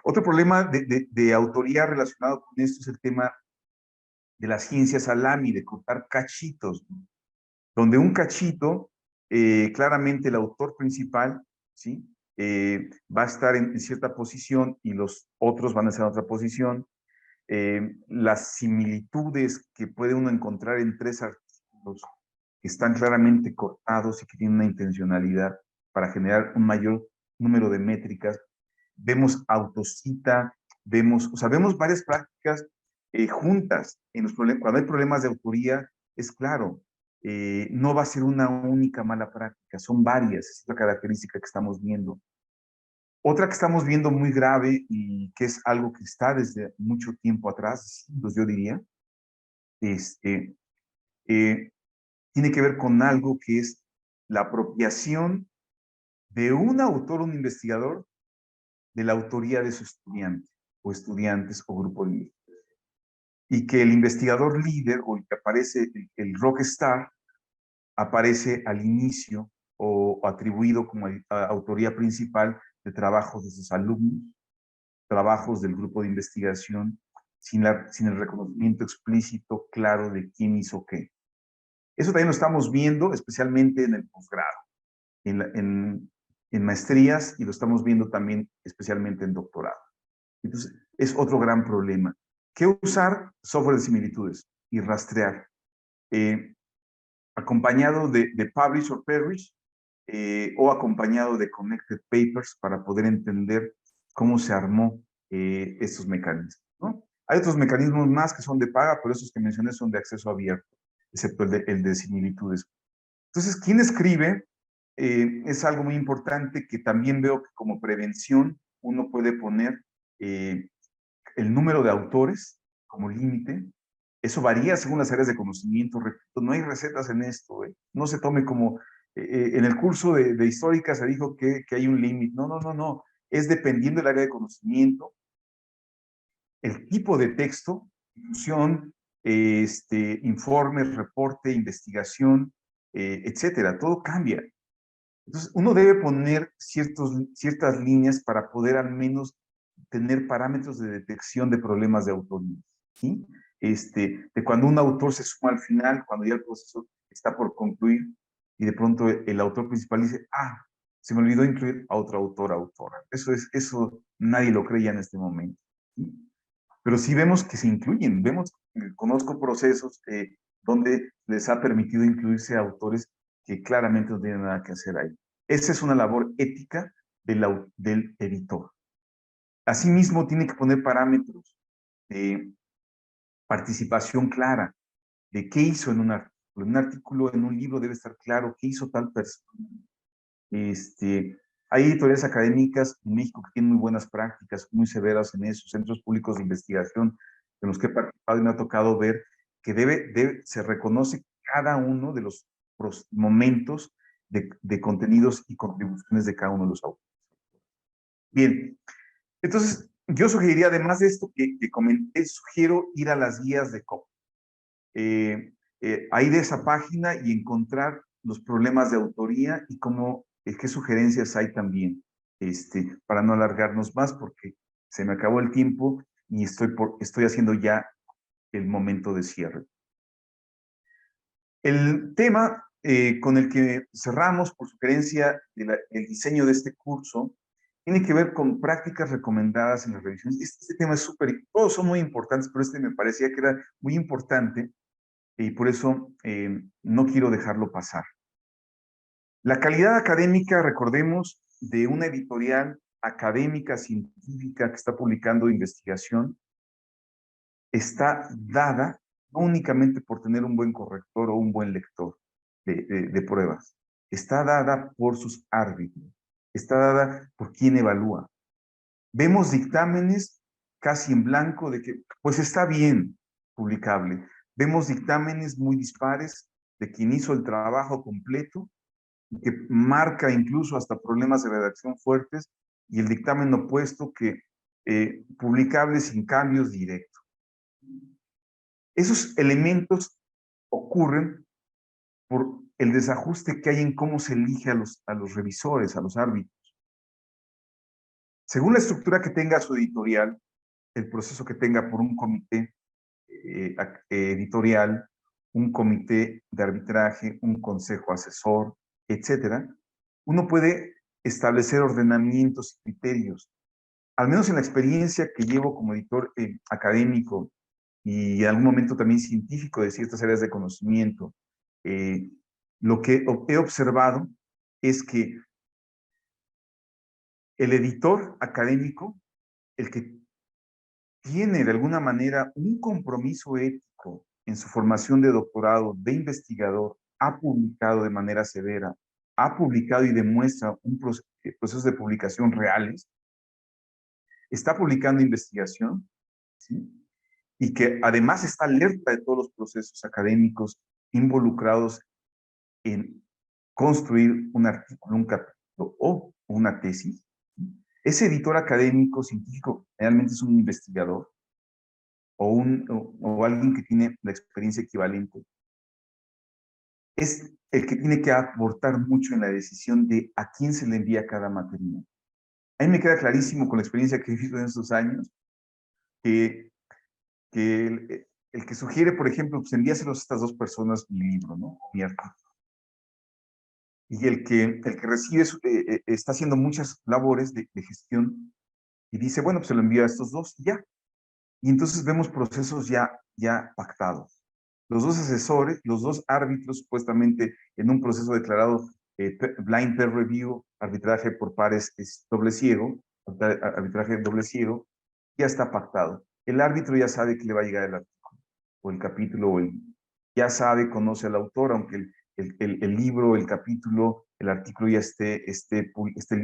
Otro problema de autoría relacionado con esto es el tema de las ciencias salami, de cortar cachitos, ¿no? Donde un cachito, claramente el autor principal, ¿sí? Va a estar en cierta posición y los otros van a estar en otra posición. Las similitudes que puede uno encontrar en 3 artículos que están claramente cortados y que tienen una intencionalidad para generar un mayor número de métricas. Vemos autocita, vemos varias prácticas juntas. Cuando hay problemas de autoría, es claro, no va a ser una única mala práctica, son varias, es la característica que estamos viendo. Otra que estamos viendo muy grave y que es algo que está desde mucho tiempo atrás, siglos yo diría, tiene que ver con algo que es la apropiación de un autor, un investigador, de la autoría de su estudiante o estudiantes o grupo líder. Y que el investigador líder o el que aparece, el rockstar, aparece al inicio o atribuido como autoría principal de trabajos de sus alumnos, trabajos del grupo de investigación, sin el reconocimiento explícito, claro de quién hizo qué. Eso también lo estamos viendo, especialmente en el posgrado, en maestrías, y lo estamos viendo también especialmente en doctorado. Entonces, es otro gran problema. ¿Qué usar? Software de similitudes y rastrear. Acompañado de Publish or Perish, o acompañado de Connected Papers para poder entender cómo se armó estos mecanismos, ¿no? Hay otros mecanismos más que son de paga, pero esos que mencioné son de acceso abierto, excepto el de similitudes. Entonces, ¿quién escribe? Es algo muy importante que también veo que como prevención uno puede poner el número de autores como límite. Eso varía según las áreas de conocimiento. Repito, no hay recetas en esto. No se tome como, en el curso de histórica se dijo que hay un límite. No, no, no, no. Es dependiendo del área de conocimiento, el tipo de texto, difusión, informe, reporte, investigación, etcétera. Todo cambia. Entonces, uno debe poner ciertas líneas para poder al menos tener parámetros de detección de problemas de autoría, ¿sí? De cuando un autor se suma al final, cuando ya el proceso está por concluir, y de pronto el autor principal dice, se me olvidó incluir a otro autor, autora. Eso nadie lo creía en este momento, ¿sí? Pero sí vemos que se incluyen, conozco procesos donde les ha permitido incluirse a autores que claramente no tienen nada que hacer ahí. Esa es una labor ética del editor. Asimismo, tiene que poner parámetros de participación clara, de qué hizo en un artículo. En un artículo, en un libro debe estar claro qué hizo tal persona. Hay editoriales académicas en México que tienen muy buenas prácticas, muy severas en esos centros públicos de investigación en los que he participado y me ha tocado ver que se reconoce cada uno de los momentos de contenidos y contribuciones de cada uno de los autores. Bien, entonces yo sugeriría, además de esto que comenté, sugiero ir a las guías de COP. A ir a esa página y encontrar los problemas de autoría y qué sugerencias hay también, para no alargarnos más porque se me acabó el tiempo y estoy haciendo ya el momento de cierre. El tema con el que cerramos por sugerencia el diseño de este curso tiene que ver con prácticas recomendadas en las revisiones. Este tema es todos son muy importantes, pero este me parecía que era muy importante y por eso no quiero dejarlo pasar. La calidad académica, recordemos, de una editorial académica, científica que está publicando investigación, está dada no únicamente por tener un buen corrector o un buen lector de pruebas, está dada por sus árbitros, está dada por quien evalúa. Vemos dictámenes casi en blanco de que, pues está bien publicable. Vemos dictámenes muy dispares de quien hizo el trabajo completo, que marca incluso hasta problemas de redacción fuertes, y el dictamen opuesto que publicable sin cambios directos. Esos elementos ocurren por el desajuste que hay en cómo se elige a los revisores, a los árbitros. Según la estructura que tenga su editorial, el proceso que tenga por un comité editorial, un comité de arbitraje, un consejo asesor, etcétera, uno puede establecer ordenamientos y criterios. Al menos en la experiencia que llevo como editor académico y en algún momento también científico de ciertas áreas de conocimiento, lo que he observado es que el editor académico, el que tiene de alguna manera un compromiso ético en su formación de doctorado, de investigador, ha publicado de manera severa, ha publicado y demuestra procesos de publicación reales, está publicando investigación, ¿sí? Y que además está alerta de todos los procesos académicos involucrados en construir un artículo, un capítulo o una tesis. Ese editor académico, científico, realmente es un investigador o alguien que tiene la experiencia equivalente. Es el que tiene que aportar mucho en la decisión de a quién se le envía cada material. A mí me queda clarísimo con la experiencia que he vivido en estos años que el que sugiere, por ejemplo, pues envíaselos a estas dos personas mi libro, ¿no? Mi artículo. Y el que recibe está haciendo muchas labores de gestión y dice, bueno, pues se lo envío a estos dos y ya. Y entonces vemos procesos ya pactados. Los dos asesores, los dos árbitros, supuestamente en un proceso declarado blind peer review, arbitraje por pares es doble ciego, arbitraje doble ciego, ya está pactado. El árbitro ya sabe que le va a llegar el artículo, o el capítulo, ya sabe, conoce al autor, aunque el libro, el capítulo, el artículo ya esté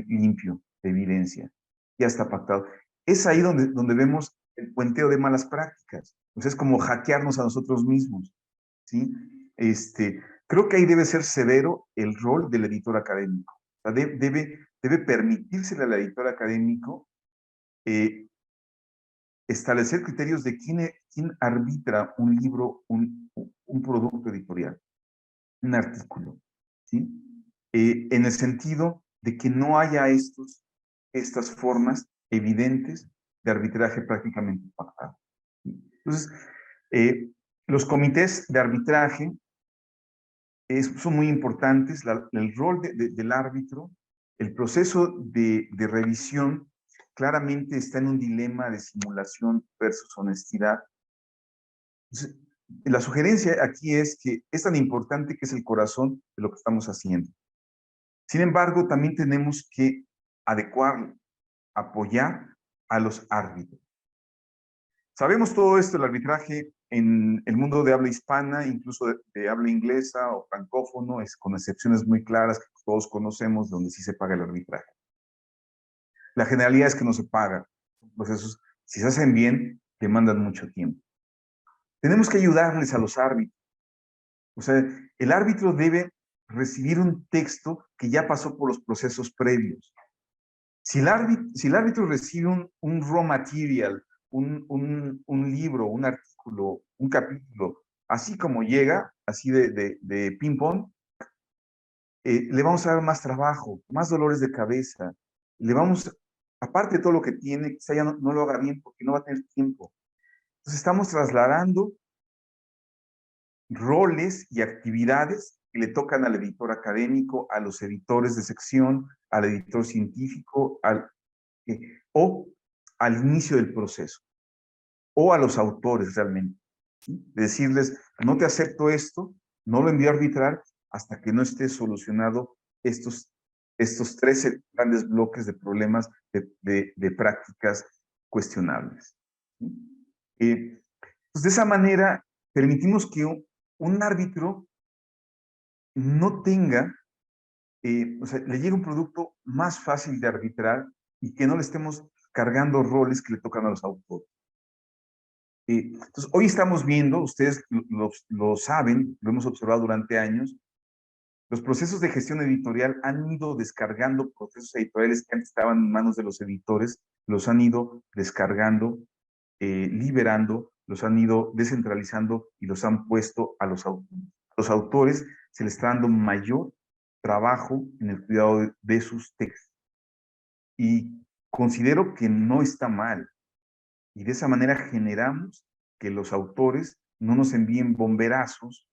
limpio de evidencia. Ya está pactado. Es ahí donde vemos el puenteo de malas prácticas. Pues es como hackearnos a nosotros mismos, ¿sí? Creo que ahí debe ser severo el rol del editor académico. O sea, debe permitírsele al editor académico establecer criterios de quién arbitra un libro, un producto editorial, un artículo, ¿sí? En el sentido de que no haya estas formas evidentes de arbitraje prácticamente pactado. Entonces, los comités de arbitraje son muy importantes, el rol del árbitro, el proceso de revisión claramente está en un dilema de simulación versus honestidad. Entonces, la sugerencia aquí es que es tan importante que es el corazón de lo que estamos haciendo. Sin embargo, también tenemos que adecuar, apoyar a los árbitros. Sabemos todo esto, el arbitraje en el mundo de habla hispana, incluso de habla inglesa o francófono, es con excepciones muy claras que todos conocemos, donde sí se paga el arbitraje. La generalidad es que no se paga. Los procesos, si se hacen bien, demandan mucho tiempo. Tenemos que ayudarles a los árbitros. O sea, el árbitro debe recibir un texto que ya pasó por los procesos previos. Si el árbitro recibe un raw material, un libro, un artículo, un capítulo, así como llega, así de ping-pong, le vamos a dar más trabajo, más dolores de cabeza. Le vamos, aparte de todo lo que tiene, quizá ya no lo haga bien porque no va a tener tiempo. Entonces estamos trasladando roles y actividades que le tocan al editor académico, a los editores de sección, al editor científico, o al inicio del proceso, o a los autores realmente. ¿Sí? Decirles, no te acepto esto, no lo envío a arbitrar hasta que no esté solucionado estos 13 grandes bloques de problemas de prácticas cuestionables. ¿Sí? Pues de esa manera permitimos que un árbitro no tenga, o sea, le llegue un producto más fácil de arbitrar y que no le estemos cargando roles que le tocan a los autores. Entonces, hoy estamos viendo, ustedes lo saben, lo hemos observado durante años, los procesos de gestión editorial han ido descargando procesos editoriales que antes estaban en manos de los editores, los han ido descargando, liberando, los han ido descentralizando y los han puesto a los autores. Los autores se les está dando mayor trabajo en el cuidado de sus textos. Y considero que no está mal. Y de esa manera generamos que los autores no nos envíen bomberazos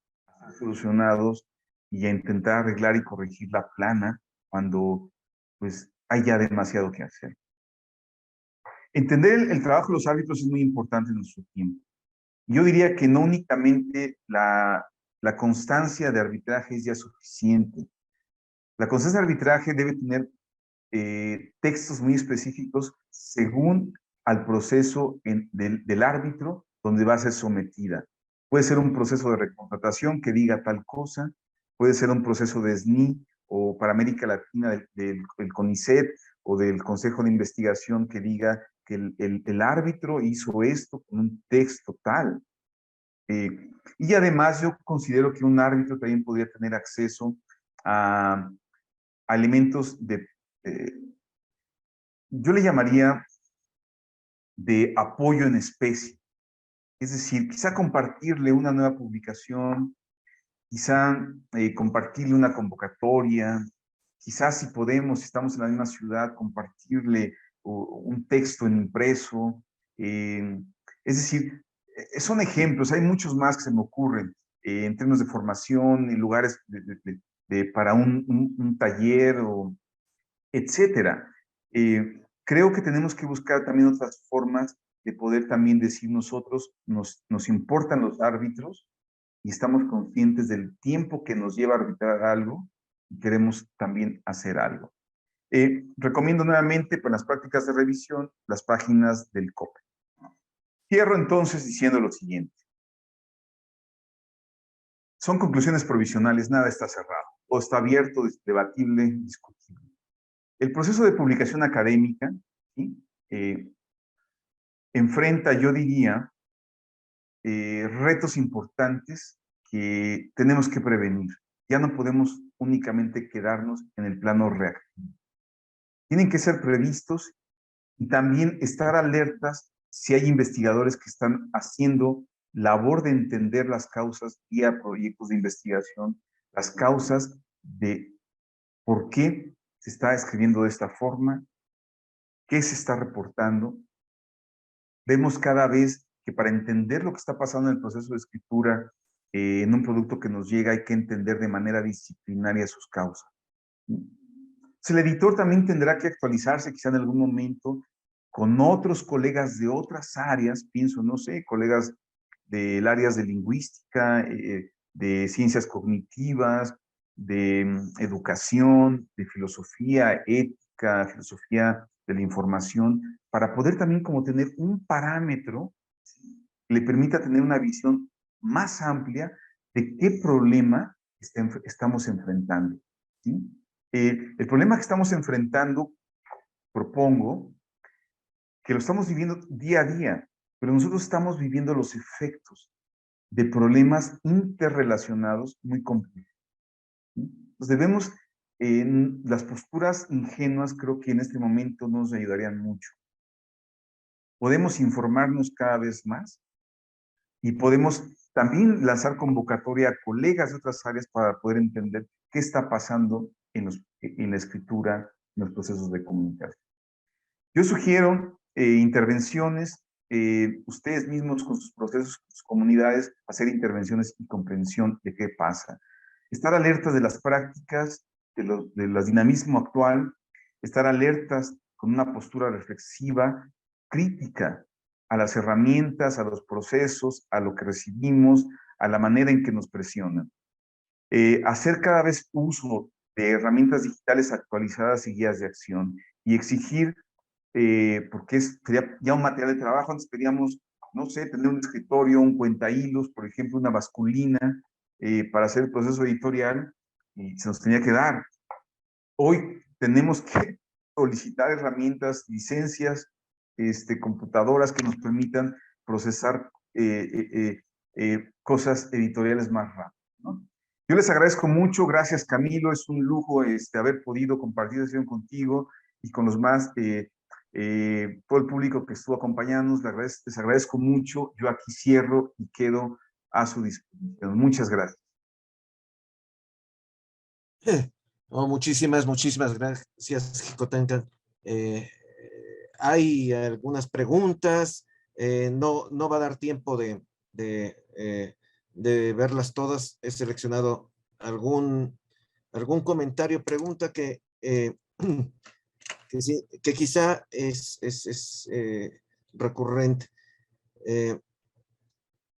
solucionados y a intentar arreglar y corregir la plana cuando pues hay ya demasiado que hacer. Entender el trabajo de los árbitros es muy importante en nuestro tiempo. Yo diría que no únicamente la constancia de arbitraje es ya suficiente. La constancia de arbitraje debe tener textos muy específicos según al proceso del árbitro donde va a ser sometida. Puede ser un proceso de recontratación que diga tal cosa, puede ser un proceso de SNI o para América Latina del CONICET o del Consejo de Investigación que diga que el árbitro hizo esto con un texto tal. Y además yo considero que un árbitro también podría tener acceso a elementos de, yo le llamaría de apoyo en especie. Es decir, quizá compartirle una nueva publicación, quizá compartirle una convocatoria, quizás si podemos, si estamos en la misma ciudad, compartirle un texto en impreso. Es decir, son ejemplos, hay muchos más que se me ocurren en términos de formación, en lugares para un taller, etcétera. Creo que tenemos que buscar también otras formas de poder también decir nosotros, nos importan los árbitros y estamos conscientes del tiempo que nos lleva a arbitrar algo y queremos también hacer algo. Recomiendo nuevamente para las prácticas de revisión las páginas del COPE. Cierro entonces diciendo lo siguiente. Son conclusiones provisionales, nada está cerrado, o está abierto, debatible, discutible. El proceso de publicación académica, ¿sí? Enfrenta, yo diría, retos importantes que tenemos que prevenir. Ya no podemos únicamente quedarnos en el plano reactivo. Tienen que ser previstos y también estar alertas si hay investigadores que están haciendo labor de entender las causas vía proyectos de investigación, las causas de por qué se está escribiendo de esta forma, qué se está reportando. Vemos cada vez que para entender lo que está pasando en el proceso de escritura, en un producto que nos llega, hay que entender de manera disciplinaria sus causas. El editor también tendrá que actualizarse quizá en algún momento con otros colegas de otras áreas, pienso, no sé, colegas del áreas de lingüística, de ciencias cognitivas, de educación, de filosofía, ética, filosofía de la información, para poder también como tener un parámetro que le permita tener una visión más amplia de qué problema estamos enfrentando, ¿sí? El problema que estamos enfrentando, propongo, que lo estamos viviendo día a día, pero nosotros estamos viviendo los efectos de problemas interrelacionados muy complejos. Nos debemos, en las posturas ingenuas, creo que en este momento nos ayudarían mucho. Podemos informarnos cada vez más y podemos también lanzar convocatoria a colegas de otras áreas para poder entender qué está pasando en la escritura, en los procesos de comunicación. Yo sugiero intervenciones, ustedes mismos con sus procesos, con sus comunidades, hacer intervenciones y comprensión de qué pasa. Estar alertas de las prácticas, del dinamismo actual, estar alertas con una postura reflexiva, crítica a las herramientas, a los procesos, a lo que recibimos, a la manera en que nos presionan. Hacer cada vez uso de herramientas digitales actualizadas y guías de acción y exigir, porque sería ya un material de trabajo. Antes pedíamos, no sé, tener un escritorio, un cuentahilos, por ejemplo, una basculina para hacer el proceso editorial y se nos tenía que dar. Hoy tenemos que solicitar herramientas, licencias, computadoras que nos permitan procesar cosas editoriales más rápido, ¿no? Yo les agradezco mucho, gracias Camilo, es un lujo haber podido compartir esta sesión contigo y con los más, todo el público que estuvo acompañándonos, les agradezco mucho, yo aquí cierro y quedo a su disposición. Muchas gracias. Oh, muchísimas gracias, Jicotenca. Hay algunas preguntas, no va a dar tiempo de verlas todas. He seleccionado algún comentario, pregunta que quizá es recurrente.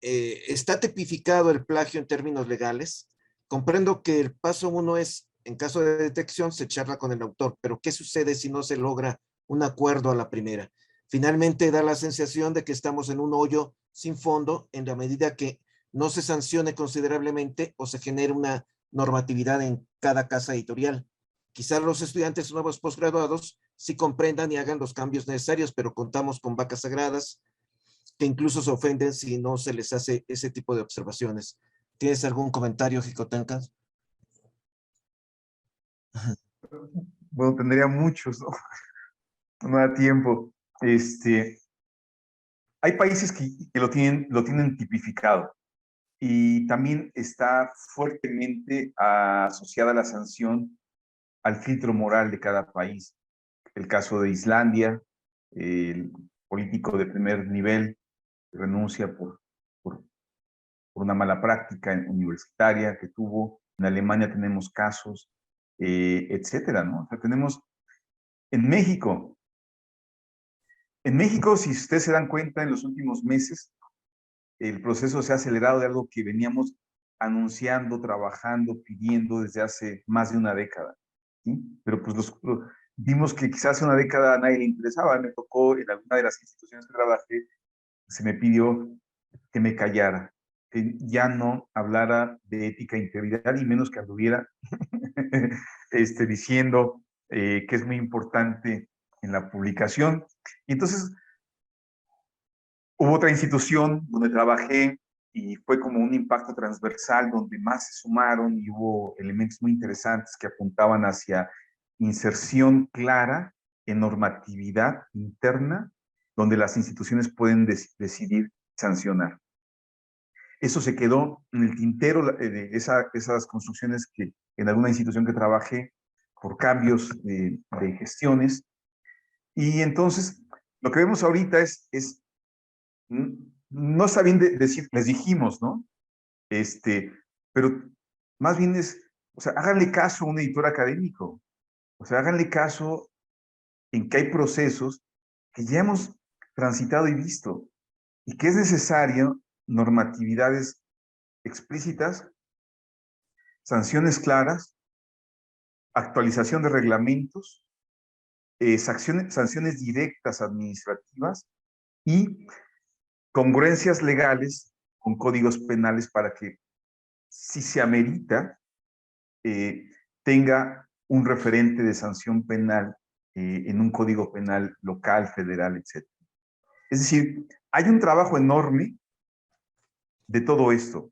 ¿Está tipificado el plagio en términos legales? Comprendo que el paso 1 es, en caso de detección, se charla con el autor, pero ¿qué sucede si no se logra un acuerdo a la primera? Finalmente da la sensación de que estamos en un hoyo sin fondo en la medida que no se sancione considerablemente o se genere una normatividad en cada casa editorial. Quizás los estudiantes nuevos posgraduados sí comprendan y hagan los cambios necesarios, pero contamos con vacas sagradas que incluso se ofenden si no se les hace ese tipo de observaciones. ¿Tienes algún comentario, Jicotenca? Bueno, tendría muchos, ¿no? No da tiempo. Hay países que lo tienen tipificado y también está fuertemente asociada la sanción al filtro moral de cada país. El caso de Islandia, el político de primer nivel renuncia por una mala práctica universitaria que tuvo. En Alemania tenemos casos, etcétera, ¿no? O sea, tenemos en México, si ustedes se dan cuenta, en los últimos meses, el proceso se ha acelerado de algo que veníamos anunciando, trabajando, pidiendo desde hace más de una década, ¿sí? Pero pues vimos que quizás hace una década a nadie le interesaba. Me tocó en alguna de las instituciones que trabajé, se me pidió que me callara, que ya no hablara de ética e integridad, y menos que anduviera diciendo que es muy importante en la publicación. Y entonces hubo otra institución donde trabajé y fue como un impacto transversal donde más se sumaron y hubo elementos muy interesantes que apuntaban hacia inserción clara en normatividad interna donde las instituciones pueden decidir sancionar. Eso se quedó en el tintero de esas construcciones que en alguna institución que trabajé por cambios de gestiones. Y entonces, lo que vemos ahorita no está bien decir, les dijimos, ¿no? Pero más bien o sea, háganle caso a un editor académico. O sea, háganle caso en que hay procesos que ya hemos transitado y visto y que es necesario normatividades explícitas, sanciones claras, actualización de reglamentos, sanciones directas administrativas y congruencias legales con códigos penales para que, si se amerita, tenga un referente de sanción penal en un código penal local, federal, etc. Es decir, hay un trabajo enorme de todo esto.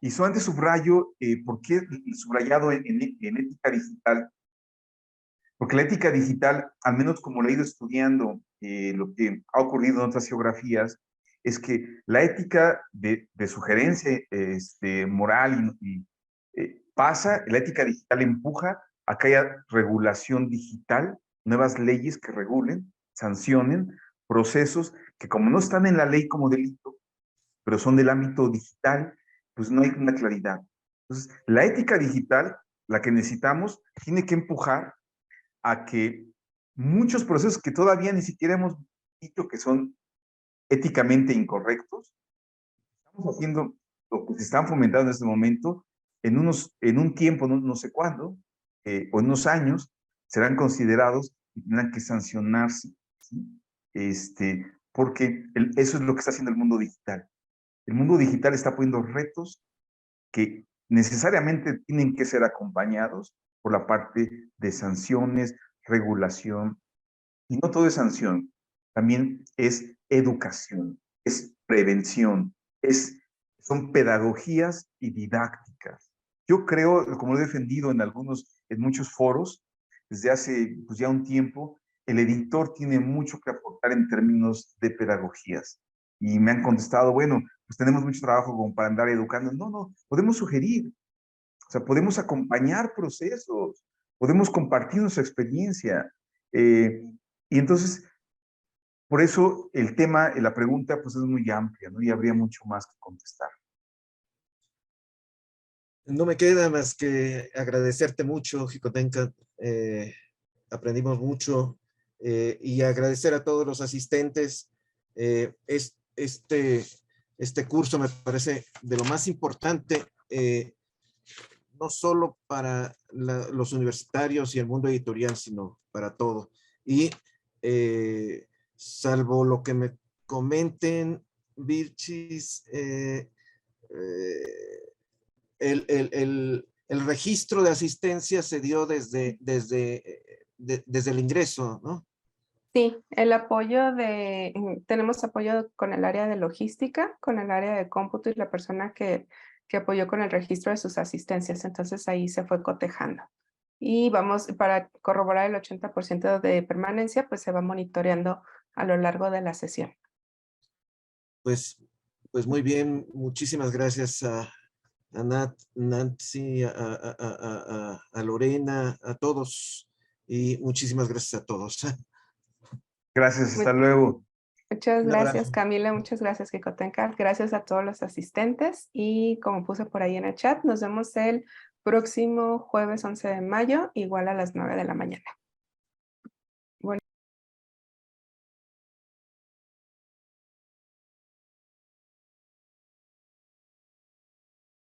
Y solamente subrayo, ¿por qué subrayado en ética digital? Porque la ética digital, al menos como lo he ido estudiando, lo que ha ocurrido en otras geografías, es que la ética de sugerencia moral pasa, la ética digital empuja a que haya regulación digital, nuevas leyes que regulen, sancionen procesos que, como no están en la ley como delito, pero son del ámbito digital, pues no hay una claridad. Entonces, la ética digital, la que necesitamos, tiene que empujar a que muchos procesos que todavía ni siquiera hemos dicho que son éticamente incorrectos, estamos haciendo lo que se están fomentando en este momento, en un tiempo, no sé cuándo, o en unos años, serán considerados y tendrán que sancionarse, ¿sí? Porque eso es lo que está haciendo el mundo digital. El mundo digital está poniendo retos que necesariamente tienen que ser acompañados por la parte de sanciones, regulación, y no todo es sanción, también es educación, es prevención, son pedagogías y didácticas. Yo creo, como lo he defendido en muchos foros, desde hace pues, ya un tiempo, el editor tiene mucho que aportar en términos de pedagogías. Y me han contestado, bueno, pues tenemos mucho trabajo como para andar educando. No, no, podemos sugerir, o sea, podemos acompañar procesos, podemos compartir nuestra experiencia. Y entonces, por eso el tema, la pregunta, pues es muy amplia, ¿no? Y habría mucho más que contestar. No me queda más que agradecerte mucho, Jicotenca. Aprendimos mucho y agradecer a todos los asistentes. Este curso me parece de lo más importante, no solo para los universitarios y el mundo editorial, sino para todo. Y salvo lo que me comenten, Vilchis, el registro de asistencia se dio desde el ingreso, ¿no? Sí, el apoyo tenemos apoyo con el área de logística, con el área de cómputo y la persona que apoyó con el registro de sus asistencias. Entonces ahí se fue cotejando. Y vamos, para corroborar el 80% de permanencia, pues se va monitoreando a lo largo de la sesión. Pues muy bien, muchísimas gracias a Nancy, a Lorena, a todos, y muchísimas gracias a todos. Gracias, hasta luego. Muchas Un gracias, abrazo. Camila. Muchas gracias, Jicotenca. Gracias a todos los asistentes. Y como puse por ahí en el chat, nos vemos el próximo jueves 11 de mayo, igual a las 9 de la mañana.